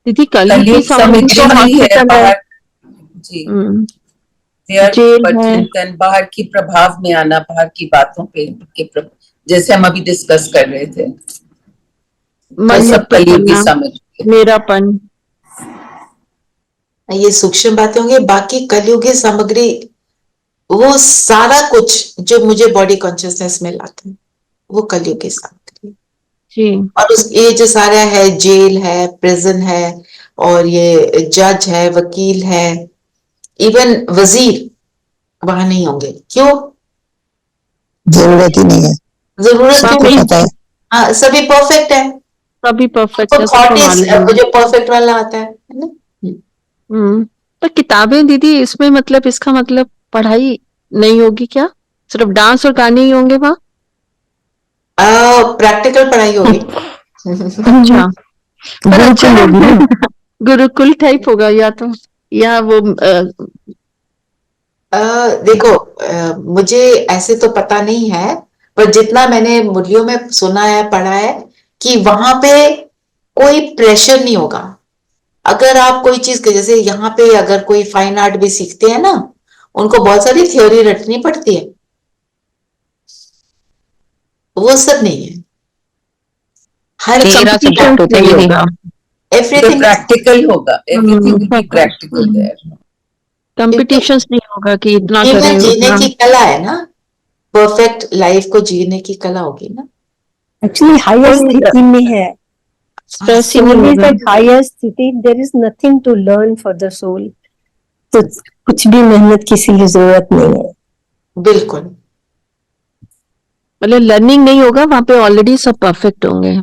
दीदी कलयुग सामग्री तो हॉस्पिटल है जी, चिंतन, बाहर की प्रभाव में आना, बाहर की बातों पे जैसे हम अभी डिस्कस कर रहे थे, सब कलयुगी सामग्री, मेरापन, ये सूक्ष्म बातें होंगी। बाकी कलयुगी सामग्री वो सारा कुछ जो मुझे बॉडी कॉन्शियसनेस में लाते हैं, वो कलयुगी सामग्री। और ये जो सारा है, जेल है, प्रिजन है, और ये जज है, वकील है, इवन वजीर वहां नहीं होंगे। क्यों? जरूरत ही नहीं है। जरूरत नहीं है। हाँ, सभी परफेक्ट है, सभी परफेक्ट है, जो परफेक्ट वाला आता है ना। तो किताबें दीदी इसमें मतलब इसका मतलब पढ़ाई नहीं होगी क्या? सिर्फ डांस और गाने ही होंगे वहाँ? प्रैक्टिकल पढ़ाई होगी। अच्छा, गुरुकुल टाइप होगा या तो, या वो देखो, मुझे ऐसे तो पता नहीं है, पर जितना मैंने मुरलियों में सुना है, पढ़ा है, कि वहां पे कोई प्रेशर नहीं होगा। अगर आप कोई चीज के, जैसे यहाँ पे अगर कोई फाइन आर्ट भी सीखते हैं ना, उनको बहुत सारी थ्योरी रटनी पड़ती है, वो सब नहीं है। हर तेरा सब्जेक्ट होता है योगा, एवरीथिंग प्रैक्टिकल होगा, everything will be practical there. Competitions नहीं होगा कि इतना जीने करें जीने उतना। की कला है ना, परफेक्ट लाइफ को जीने की कला होगी ना। एक्चुअली हायर स्थिति में है, स्ट्रेस ही soul नहीं is होगा। at higher स्थिति, there is nothing to learn for the soul, तो कुछ भी मेहनत किसी की जरूरत नहीं है। बिल्कुल। मतलब लर्निंग नहीं होगा वहां पे, ऑलरेडी सब परफेक्ट होंगे।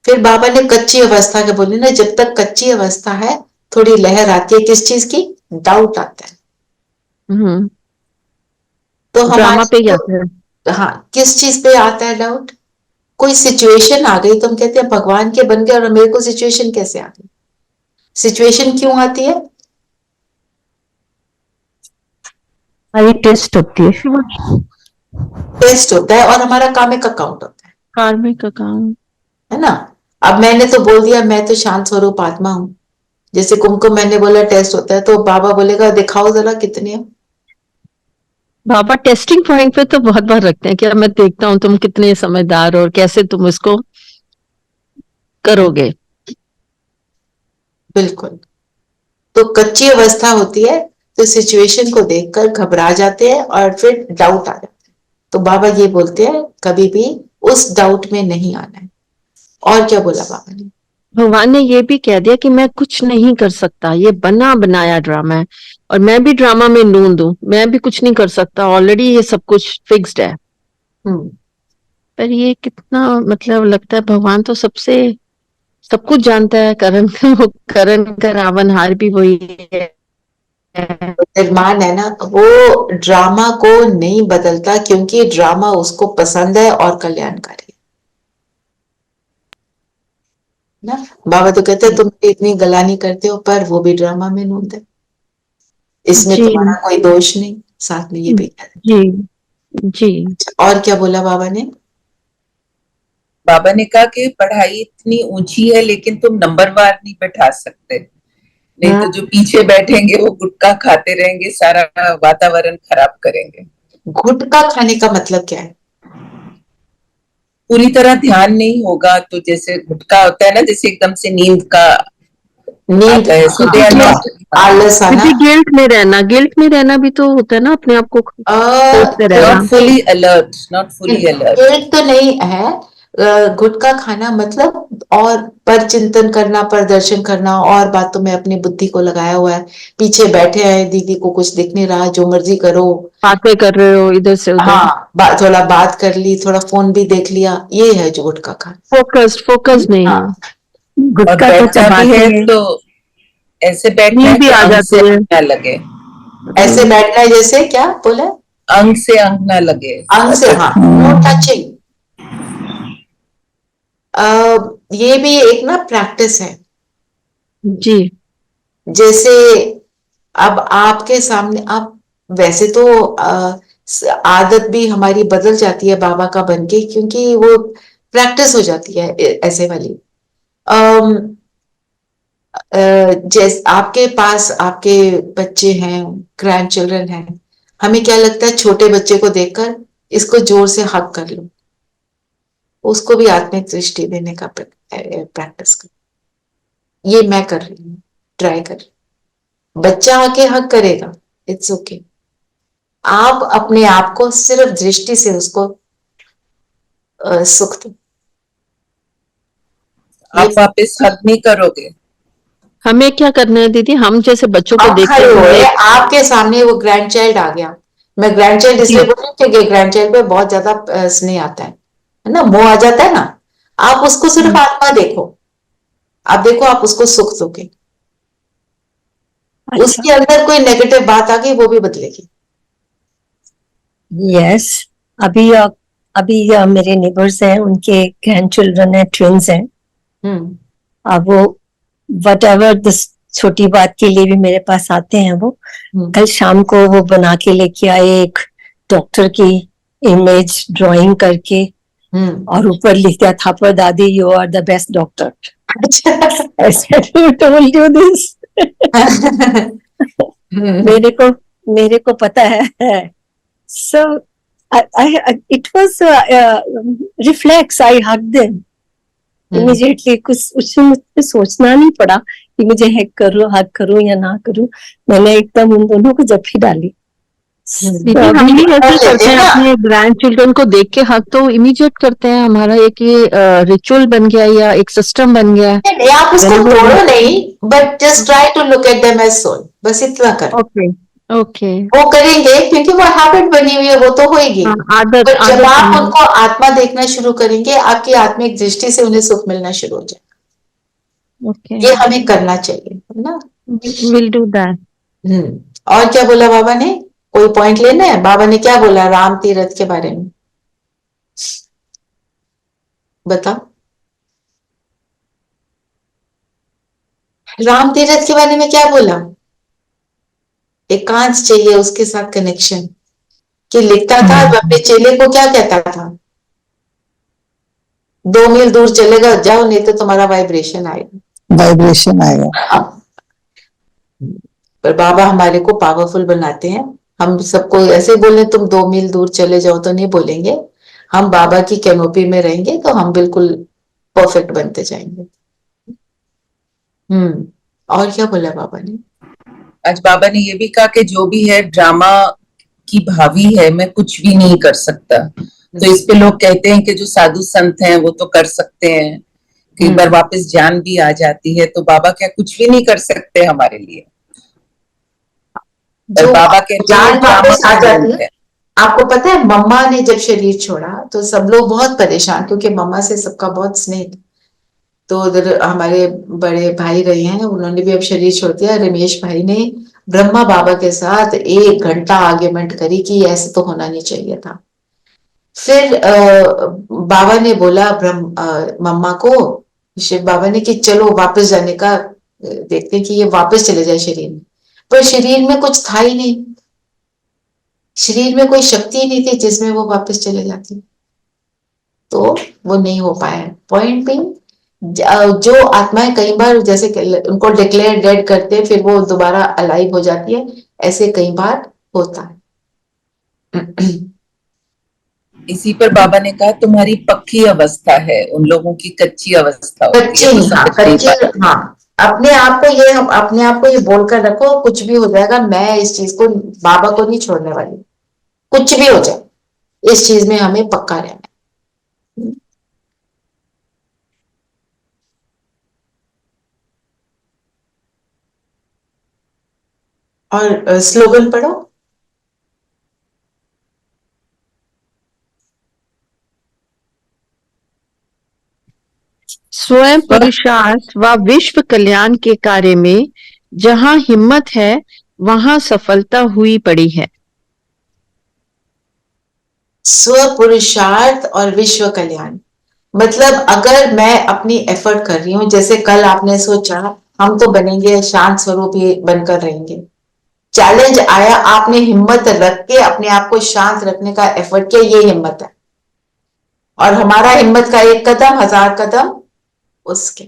फिर बाबा ने कच्ची अवस्था के बोली ना, जब तक कच्ची अवस्था है थोड़ी लहर आती है, किस चीज की? डाउट आता है। तो ड्रामा पे ही हमारे आता है। हाँ, किस चीज पे आता है डाउट? कोई सिचुएशन आ गई तो हम कहते हैं भगवान के बन गए और मेरे को सिचुएशन कैसे आ गई? सिचुएशन क्यों आती है? हमारी टेस्ट होती है, टेस्ट होता है और हमारा कामिक अकाउंट होता है, कार्मिक अकाउंट, है ना। अब मैंने तो बोल दिया मैं तो शांत स्वरूप आत्मा हूं, जैसे कुमकुम मैंने बोला टेस्ट होता है, तो बाबा बोलेगा दिखाओ जरा कितने हो। बाबा टेस्टिंग पॉइंट पे तो बहुत बार रखते हैं कि अब मैं देखता हूँ तुम कितने समझदार हो और कैसे तुम इसको करोगे। बिल्कुल। तो कच्ची अवस्था होती है, तो सिचुएशन को देखकर घबरा जाते हैं और फिर डाउट आ जाता है। तो बाबा ये बोलते हैं कभी भी उस डाउट में नहीं आना है। और क्या बोला बाबा ने? भगवान ने ये भी कह दिया कि मैं कुछ नहीं कर सकता, ये बना बनाया ड्रामा है और मैं भी ड्रामा में नूंद हूं, मैं भी कुछ नहीं कर सकता, ऑलरेडी ये सब कुछ फिक्स्ड है। पर ये कितना, मतलब लगता है भगवान तो सबसे सब कुछ जानता है। करण का रावणहार भी वही है। निर्माण है ना, वो ड्रामा को नहीं बदलता, क्योंकि ड्रामा उसको पसंद है और कल्याणकारी है ना। बाबा तो कहते हैं तुम इतनी गलानी करते हो, पर वो भी ड्रामा में नूंद है, इसमें जी तुम्हारा कोई दोष नहीं। साथ में ये भी कहते जी जी। और क्या बोला बाबा ने? बाबा ने कहा कि पढ़ाई इतनी ऊंची है लेकिन तुम नंबरवार नहीं बैठा सकते, नहीं तो जो पीछे बैठेंगे वो गुटखा खाते रहेंगे, सारा वातावरण खराब करेंगे। गुटखा खाने का मतलब क्या है? पूरी तरह ध्यान नहीं होगा, तो जैसे गुटखा होता है ना, जैसे एकदम से नींद का नींद, आता है, so they are not, आलस आना, गिल्ट में रहना भी तो होता है ना, अपने आप को सोचते रहना। not fully alert, not fully alert। एक तो नहीं है। गुटखा खाना मतलब और पर चिंतन करना, पर दर्शन करना, और बातों में अपनी बुद्धि को लगाया हुआ है, पीछे बैठे हैं, दीदी को कुछ दिख नहीं रहा, जो मर्जी करो, बातें कर रहे हो इधर से उधर। हाँ, थोड़ा बात कर ली, थोड़ा फोन भी देख लिया, ये है जो गुटखा खाना। फोकस नहीं है। हाँ, गुटखा तो बैठा भी चबाते है हैं, तो ऐसे बैठना है नींद भी कि आ अंग जाती से है। अंग ना लगे, ऐसे बैठना है जैसे, क्या बोला? अंग से अंग ना लगे, अंग से, हाँ, नो टचिंग। ये भी एक ना प्रैक्टिस है। जी। जैसे अब आपके सामने, आप वैसे तो आदत भी हमारी बदल जाती है बाबा का बनके, क्योंकि वो प्रैक्टिस हो जाती है ऐसे वाली। जैसे आपके पास आपके बच्चे हैं, ग्रैंड चिल्ड्रन हैं, हमें क्या लगता है छोटे बच्चे को देखकर इसको जोर से हक कर लो, उसको भी आत्मिक दृष्टि देने का प्रैक्टिस कर। ये मैं कर रही हूँ, ट्राई कर रही हूँ। बच्चा आके हक करेगा, इट्स ओके। आप अपने आप को सिर्फ दृष्टि से उसको सुख दो। आप वापस हक नहीं करोगे। हमें क्या करना है दीदी, हम जैसे बच्चों को आप देखते खड़े हुए, हैं, आपके सामने वो ग्रैंड चाइल्ड आ गया, मैं ग्रैंड चाइल्ड इसलिए बोल रही हूँ क्योंकि ग्रैंड चाइल्ड पे बहुत ज्यादा स्नेह आता है ना, मोह आ जाता है ना। आप उसको सिर्फ आत्मा देखो, आप देखो आप उसको सुख दोगे। उसके अंदर कोई नेगेटिव बात आ गई, वो भी बदलेगी। यस। अभी मेरे नेबर्स हैं, उनके ग्रैंड चिल्ड्रन है, ट्विंस हैं, अब वो वट एवर छोटी बात के लिए भी मेरे पास आते हैं वो। कल शाम को वो बना के लेके आए एक डॉक्टर की इमेज ड्राइंग करके, और ऊपर लिख दिया थापर दादी you are the best doctor. I said, who told you this? मेरे को पता है। So it was reflex. I hugged them immediately. कुछ उसमें मुझे सोचना नहीं पड़ा कि मुझे हग करूं या ना करूं। मैंने एकदम उन दोनों को जप्फी डाली। दीदी हम भी ऐसे करते हैं अपने ग्रैंड चिल्ड्रन को देख के हक तो इमीडिएट करते हैं। हमारा एक ये रिचुअल बन गया या एक सिस्टम बन गया है। नहीं, आप उसको तोड़ो नहीं, but just try to look at them as soul, बस इतना करो। ओके वो करेंगे क्योंकि वो हैबिट बनी हुई है, वो तो होएगी। आदत जब आप उनको आत्मा देखना शुरू करेंगे, आपकी आत्मिक दृष्टि से उन्हें सुख मिलना शुरू हो जाएगा। ये हमें करना चाहिए, है ना? Will do that. और क्या बोला बाबा ने? कोई पॉइंट लेना है? बाबा ने क्या बोला राम तीरथ के बारे में? बताओ। राम तीरथ के बारे में क्या बोला? एकांत चाहिए, उसके साथ कनेक्शन। कि लिखता था अपने चेले को, क्या कहता था? 2 मील दूर चलेगा जाओ, नहीं तो तुम्हारा वाइब्रेशन आएगा। पर बाबा हमारे को पावरफुल बनाते हैं। हम सबको ऐसे बोले तुम 2 मील दूर चले जाओ तो नहीं बोलेंगे। हम बाबा की कैनोपी में रहेंगे तो हम बिल्कुल परफेक्ट बनते जाएंगे। और क्या बोला बाबा ने? आज बाबा ने ये भी कहा कि जो भी है ड्रामा की भावी है, मैं कुछ भी नहीं कर सकता। तो इस पे लोग कहते हैं कि जो साधु संत हैं वो तो कर सकते हैं, कई बार वापस जान भी आ जाती है। तो बाबा क्या कुछ भी नहीं कर सकते हमारे लिए? जो बाबा के जान वापस आ जाती है। आपको पता है मम्मा ने जब शरीर छोड़ा तो सब लोग बहुत परेशान, क्योंकि मम्मा से सबका बहुत स्नेह। तो उधर हमारे बड़े भाई रहे हैं, उन्होंने भी अब शरीर छोड़ दिया। रमेश भाई ने ब्रह्मा बाबा के साथ 1 घंटा आर्ग्यूमेंट करी कि ऐसे तो होना नहीं चाहिए था। फिर बाबा ने बोला मम्मा को, शिव बाबा ने, कि चलो वापस जाने का देखते हैं कि ये वापस चले जाए शरीर में। पर शरीर में कुछ था ही नहीं, शरीर में कोई शक्ति ही नहीं थी जिसमें वो वापस चले जाते। तो वो नहीं हो पाया। पॉइंट भी, जो आत्माएं कई बार जैसे उनको डिक्लेयर डेड करते हैं, फिर वो दोबारा अलाइव हो जाती है, ऐसे कई बार होता है। इसी पर बाबा ने कहा तुम्हारी पक्की अवस्था है, उन लोगों की कच्ची अवस्था होती है। हाँ, अपने आप को ये बोलकर रखो, कुछ भी हो जाएगा, मैं इस चीज को, बाबा को नहीं छोड़ने वाली। कुछ भी हो जाए, इस चीज में हमें पक्का रहना है। और स्लोगन पढ़ो। स्वयं पुरुषार्थ व विश्व कल्याण के कार्य में जहाँ हिम्मत है वहाँ सफलता हुई पड़ी है। स्व पुरुषार्थ और विश्व कल्याण मतलब, अगर मैं अपनी एफर्ट कर रही हूं, जैसे कल आपने सोचा हम तो बनेंगे शांत स्वरूप ही बनकर रहेंगे, चैलेंज आया, आपने हिम्मत रख के अपने आप को शांत रखने का एफर्ट किया, ये हिम्मत है। और हमारा हिम्मत का 1 कदम 1000 कदम उसके।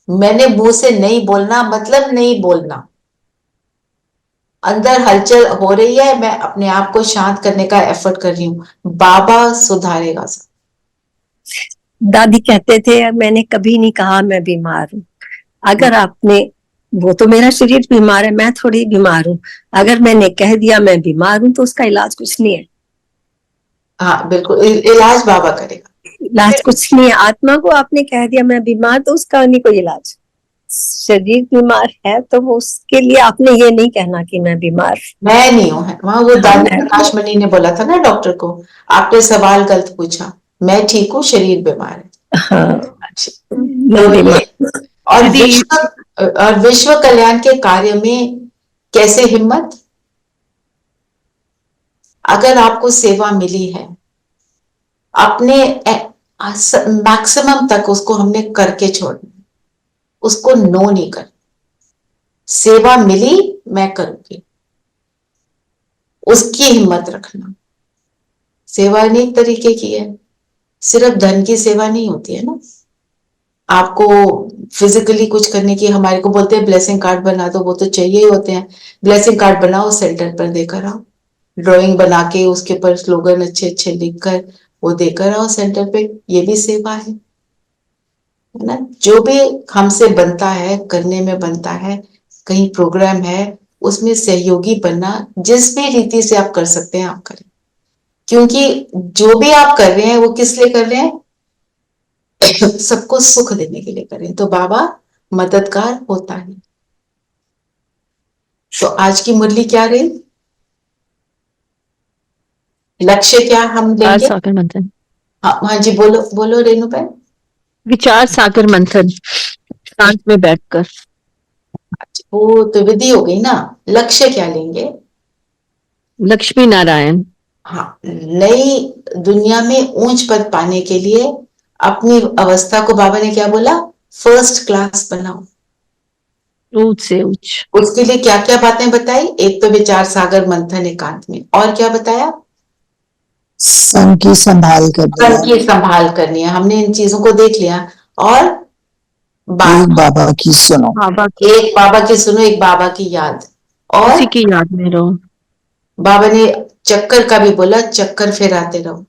मैंने मुंह से नहीं बोलना मतलब नहीं बोलना, अंदर हलचल हो रही है, मैं अपने आप को शांत करने का एफर्ट कर रही हूँ, बाबा सुधारेगा सब। दादी कहते थे मैंने कभी नहीं कहा मैं बीमार हूँ। अगर आपने, वो तो मेरा शरीर बीमार है, मैं थोड़ी बीमार हूँ। अगर मैंने कह दिया मैं बीमार हूँ तो उसका इलाज कुछ नहीं है। हाँ बिल्कुल, इलाज बाबा करेगा, इलाज कुछ नहीं है। आत्मा को आपने कह दिया मैं बीमार, तो उसका नहीं कोई इलाज। शरीर बीमार है तो वो उसके लिए आपने ये नहीं कहना कि मैं बीमार, मैं नहीं हूँ। वहां वो दादी प्रकाश मणि ने बोला था ना डॉक्टर को, आपने सवाल गलत पूछा, मैं ठीक हूँ, शरीर बीमार है। हाँ, और विश्व कल्याण के कार्य में कैसे हिम्मत? अगर आपको सेवा मिली है, अपने मैक्सिमम तक उसको हमने करके छोड़ना। उसको नो नहीं कर। सेवा मिली, मैं करूंगी, उसकी हिम्मत रखना। सेवा अनेक तरीके की है, सिर्फ धन की सेवा नहीं होती है ना। आपको फिजिकली कुछ करने की, हमारे को बोलते हैं ब्लेसिंग कार्ड बना दो, वो तो चाहिए ही होते हैं। ब्लेसिंग कार्ड बनाओ, सेंटर पर देकर आओ, ड्राइंग बना के उसके ऊपर स्लोगन अच्छे अच्छे लिखकर वो देकर आओ सेंटर पे, ये भी सेवा है ना। जो भी हमसे बनता है, करने में बनता है, कहीं प्रोग्राम है, उसमें सहयोगी बनना, जिस भी रीति से आप कर सकते हैं आप करें, क्योंकि जो भी आप कर रहे हैं वो किस लिए कर रहे हैं? सबको सुख देने के लिए करें, तो बाबा मददगार होता है। तो आज की मुरली क्या रही? लक्ष्य क्या हम विचार लेंगे? सागर मंथन। हाँ जी, बोलो बोलो रेणु बहन। विचार सागर मंथन, शांत में बैठकर। वो तो विधि हो गई ना। लक्ष्य क्या लेंगे? लक्ष्मी नारायण। हाँ, नई दुनिया में ऊंच पद पाने के लिए अपनी अवस्था को बाबा ने क्या बोला? फर्स्ट क्लास बनाओ। ऊंच से ऊंच। उसके लिए क्या क्या बातें बताई? एक तो विचार सागर मंथन एकांत में, और क्या बताया? सन की संभाल करनी मन है, की संभाल करनी है, हमने इन चीजों को देख लिया। और एक बाबा की सुनो, बाबा एक बाबा की सुनो, एक बाबा की याद। और उसी की याद में रहो। बाबा ने चक्कर का भी बोला, चक्कर फिराते रहो।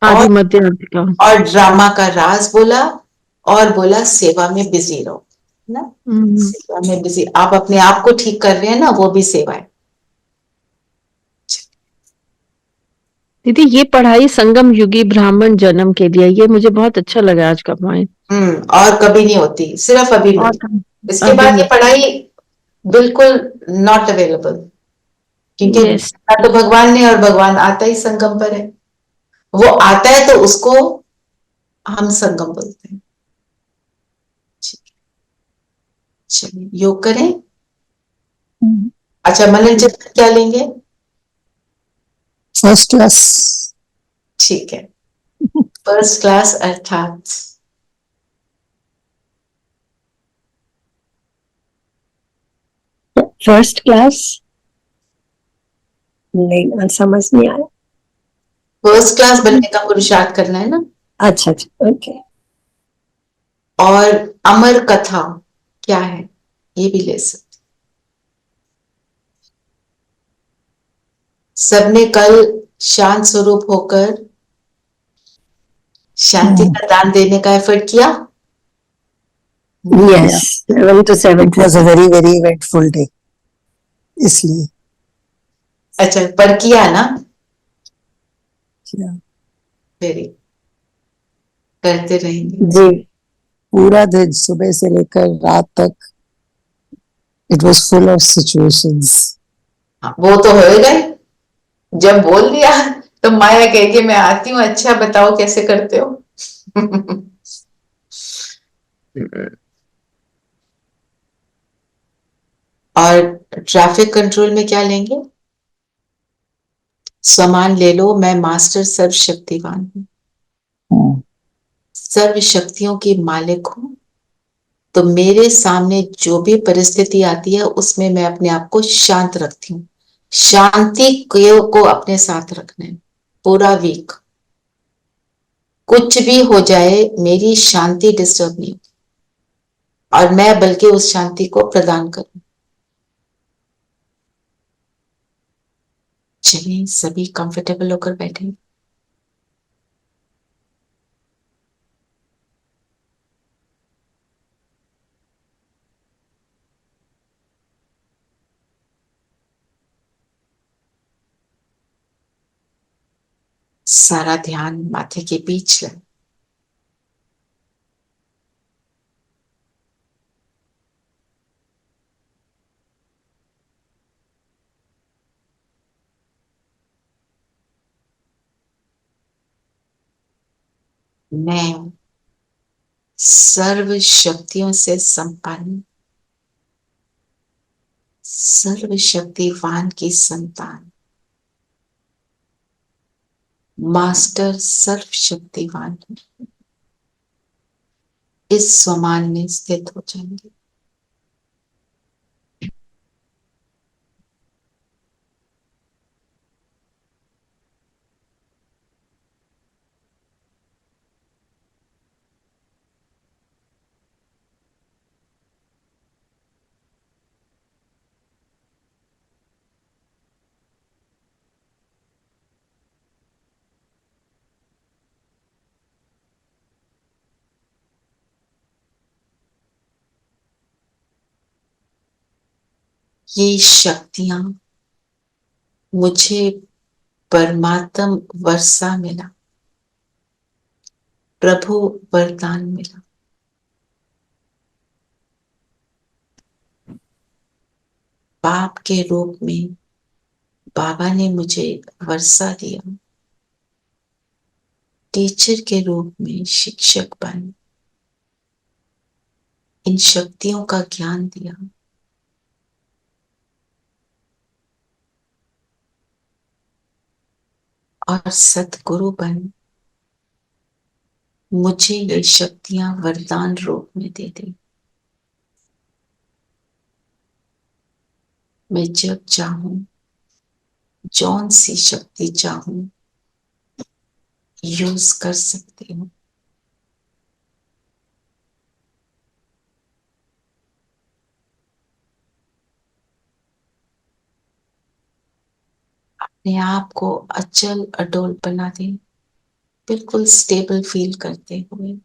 आदि और मध्य अंत का। और ड्रामा का राज बोला, और बोला सेवा में बिजी रहो ना। सेवा में बिजी, आप अपने आप को ठीक कर रहे हैं ना, वो भी सेवा है। दीदी ये पढ़ाई संगम युगी ब्राह्मण जन्म के लिए, ये मुझे बहुत अच्छा लगा आज का पॉइंट। और कभी नहीं होती, सिर्फ अभी और मिली। इसके अभी बाद ये पढ़ाई बिल्कुल नॉट अवेलेबल, क्योंकि यस। ना तो भगवान ने, और भगवान आता ही संगम पर है। वो आता है तो उसको हम संगम बोलते हैं। चलिए योग करें। अच्छा, मनन चित्र क्या लेंगे? First class. ठीक है, फर्स्ट क्लास अर्थात फर्स्ट क्लास नहीं, समझ नहीं आया। फर्स्ट क्लास बनने का पुरुषार्थ करना है ना। अच्छा अच्छा, ओके। और अमर कथा क्या है, ये भी ले सकते। सबने कल शांत स्वरूप होकर शांति का दान देने का एफर्ट किया। Yes, 7 to 7. It was a very very eventful day, इसलिए अच्छा, पर किया ना। किया। वेरी, करते रहेंगे जी। पूरा दिन सुबह से लेकर रात तक it was full of situations. हाँ, वो तो होएगा ही। जब बोल दिया तो माया कहेगी मैं आती हूँ, अच्छा बताओ कैसे करते हो। और ट्रैफिक कंट्रोल में क्या लेंगे? सामान ले लो, मैं मास्टर सर्वशक्तिवान हूँ, सर्व शक्तियों की मालिक हूं। तो मेरे सामने जो भी परिस्थिति आती है उसमें मैं अपने आप को शांत रखती हूँ। शांति को अपने साथ रखना है पूरा वीक। कुछ भी हो जाए मेरी शांति डिस्टर्ब नहीं होगी, और मैं बल्कि उस शांति को प्रदान करूं। चलिए सभी कंफर्टेबल होकर बैठे। सारा ध्यान माथे के बीच लाए। मैं सर्व शक्तियों से संपन्न, सर्व शक्तिवान की संतान, मास्टर सर्व शक्तिवान, इस स्वमान में स्थित हो जाएंगे। ये शक्तियां मुझे परमात्म वर्षा मिला, प्रभु वरदान मिला। बाप के रूप में बाबा ने मुझे वर्षा दिया, टीचर के रूप में शिक्षक बन इन शक्तियों का ज्ञान दिया। और सतगुरु बन मुझे ये शक्तियां वरदान रूप में दे दी। मैं जब चाहूं, जौन सी शक्ति चाहूं यूज कर सकती हूँ। अपने आप को अचल अडोल बना दें, बिल्कुल स्टेबल फील करते हुए।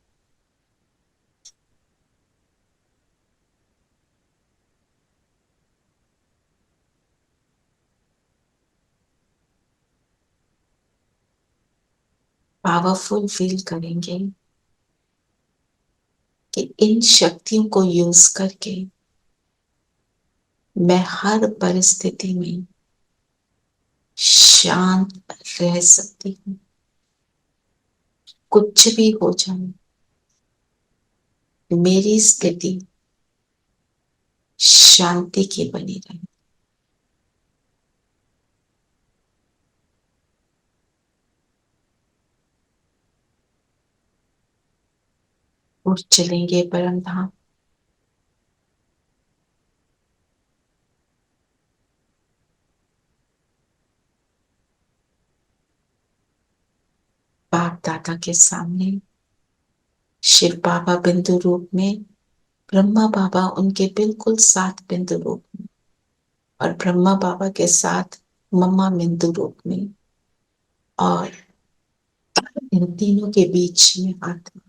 पावरफुल फील करेंगे कि इन शक्तियों को यूज करके मैं हर परिस्थिति में शांत रह सकती हूँ। कुछ भी हो जाए, मेरी स्थिति शांति की बनी रहे। उठ चलेंगे परम धाम। बाप दादा के सामने शिव बाबा बिंदु रूप में, ब्रह्मा बाबा उनके बिल्कुल साथ बिंदु रूप में, और ब्रह्मा बाबा के साथ मम्मा बिंदु रूप में, और इन तीनों के बीच में आत्मा।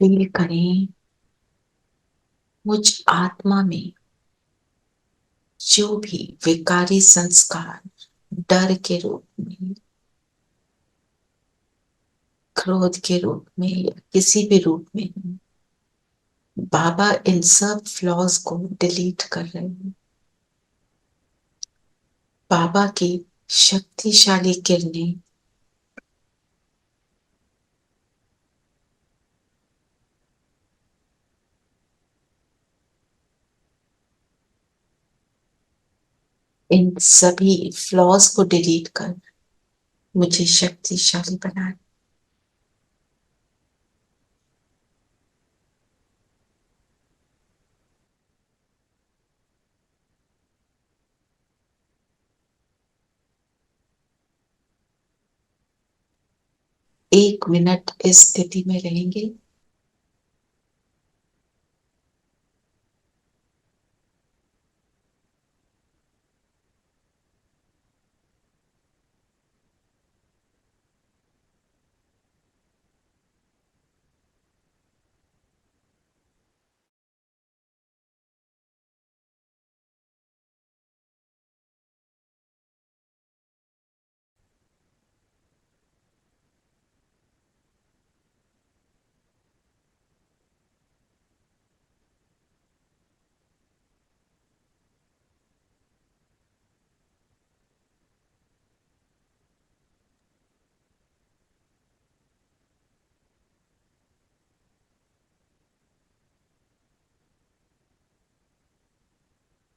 फील करें मुझ आत्मा में जो भी विकारी संस्कार डर के रूप में, क्रोध के रूप में या किसी भी रूप में, बाबा इन सब फ्लॉज को डिलीट कर रहे हैं। बाबा की शक्तिशाली किरणें इन सभी फ्लॉज को डिलीट कर मुझे शक्तिशाली बनाए। एक मिनट इस स्थिति में रहेंगे।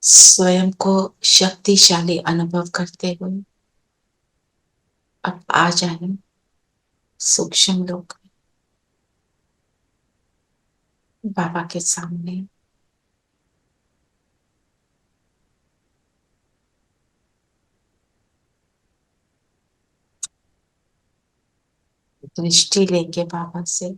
स्वयं को शक्तिशाली अनुभव करते हुए अब आ जाए सूक्ष्म लोक में, बाबा के सामने। दृष्टि लेंगे बाबा से।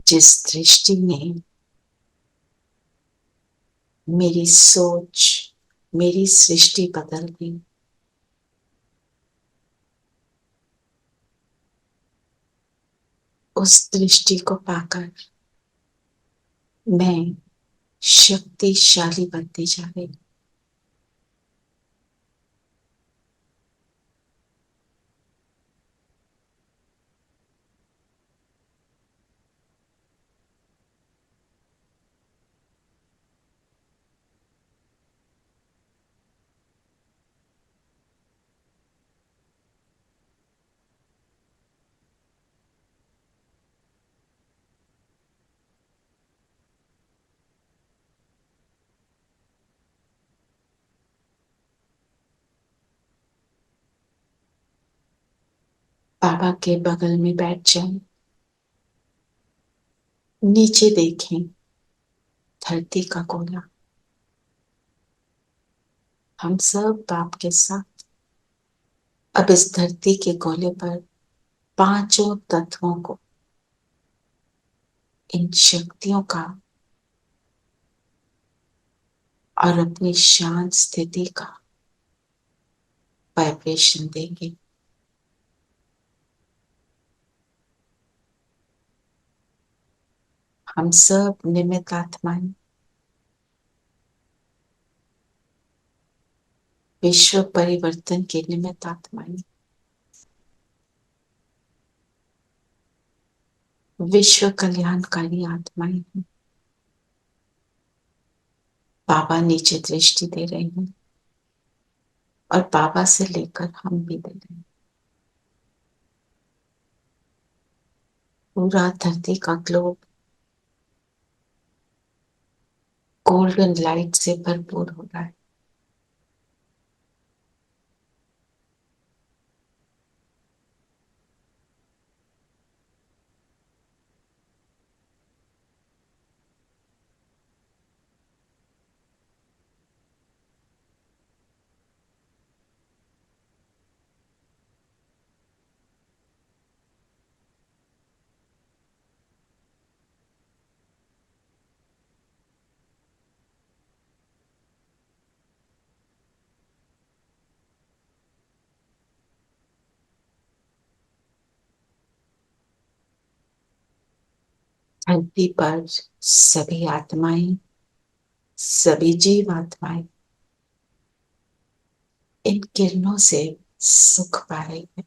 जिस दृष्टि ने मेरी सोच, मेरी सृष्टि बदल दी, उस दृष्टि को पाकर मैं शक्तिशाली बनती जा रही हूं। बाबा के बगल में बैठ जाएं, नीचे देखें धरती का गोला। हम सब बाप के साथ अब इस धरती के गोले पर पांचों तत्वों को, इन शक्तियों का और अपनी शांत स्थिति का वाइब्रेशन देंगे। हम सब निमित्त आत्माएं विश्व परिवर्तन के निमित्त आत्माएं, विश्व कल्याणकारी आत्माएं हैं। बाबा नीचे दृष्टि दे रहे हैं और बाबा से लेकर हम भी दे रहे हैं। पूरा धरती का ग्लोब गोल्डन लाइट से भरपूर हो रहा है। धरती पर सभी आत्माएं, सभी जीव आत्माएं इन किरणों से सुख पा रही है।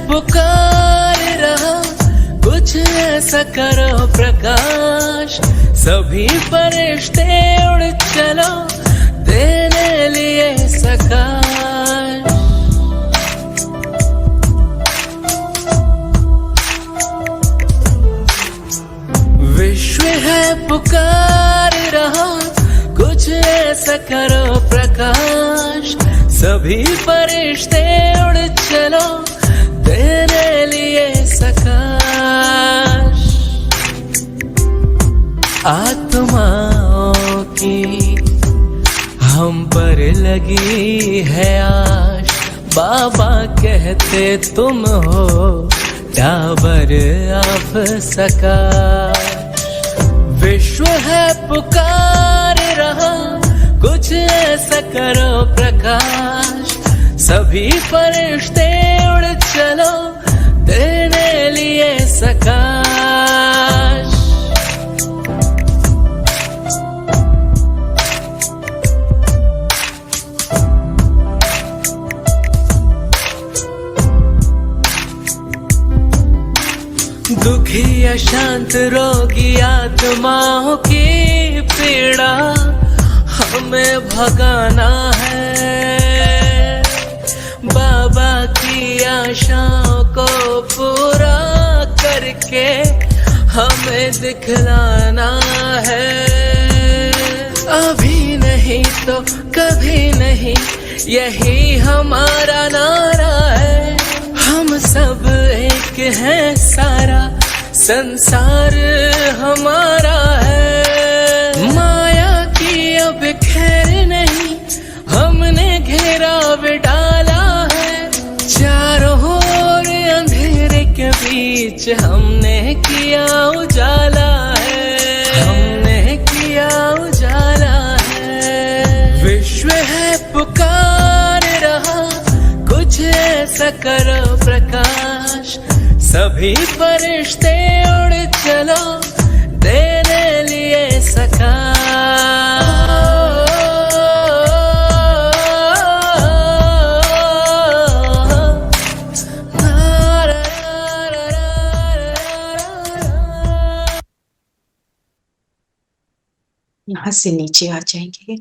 पुकार रहा, कुछ ऐसा करो प्रकाश, सभी फरिश्ते उड़ चलो तेरे लिए सकाश। विश्व है पुकार रहा, कुछ ऐसा करो प्रकाश, सभी फरिश्ते उड़ चलो तेरे लिए सकाश। आत्माओं की हम पर लगी है आश, बाबा कहते तुम हो डाबर आप सकाश। विश्व है पुकार रहा, कुछ ऐसा करो प्रकाश, सभी फरिश्ते उड़ चलो तेरे लिए सकाश। दुखी अशांत रोगी आत्माओं की पीड़ा हमें भगाना है, बाबा की आशाओं को पूरा करके हमें दिखलाना है। अभी नहीं तो कभी नहीं, यही हमारा नारा है। हम सब एक हैं, सारा संसार हमारा है। माया की अब खैर नहीं, हमने घेराव डाला है। चारों ओर अंधेरे के बीच हमने किया उजाला है, हमने किया उजाला है। विश्व है पुकार रहा, कुछ ऐसा करो प्रकाश, सभी फरिश्ते उड़ चलो तेरे लिए सकाश। यहाँ से नीचे आ जाएंगे,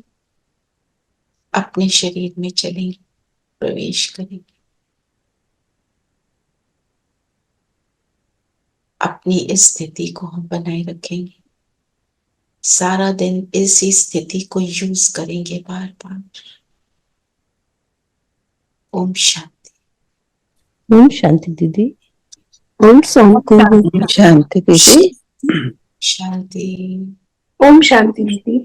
अपने शरीर में चलेंगे, प्रवेश करेंगे। अपनी इस स्थिति को हम बनाए रखेंगे, सारा दिन इसी स्थिति को यूज करेंगे बार बार। ओम शांति। ओम शांति दीदी। ओम शांति। शांति दीदी। शांति। ओम शांति दीदी।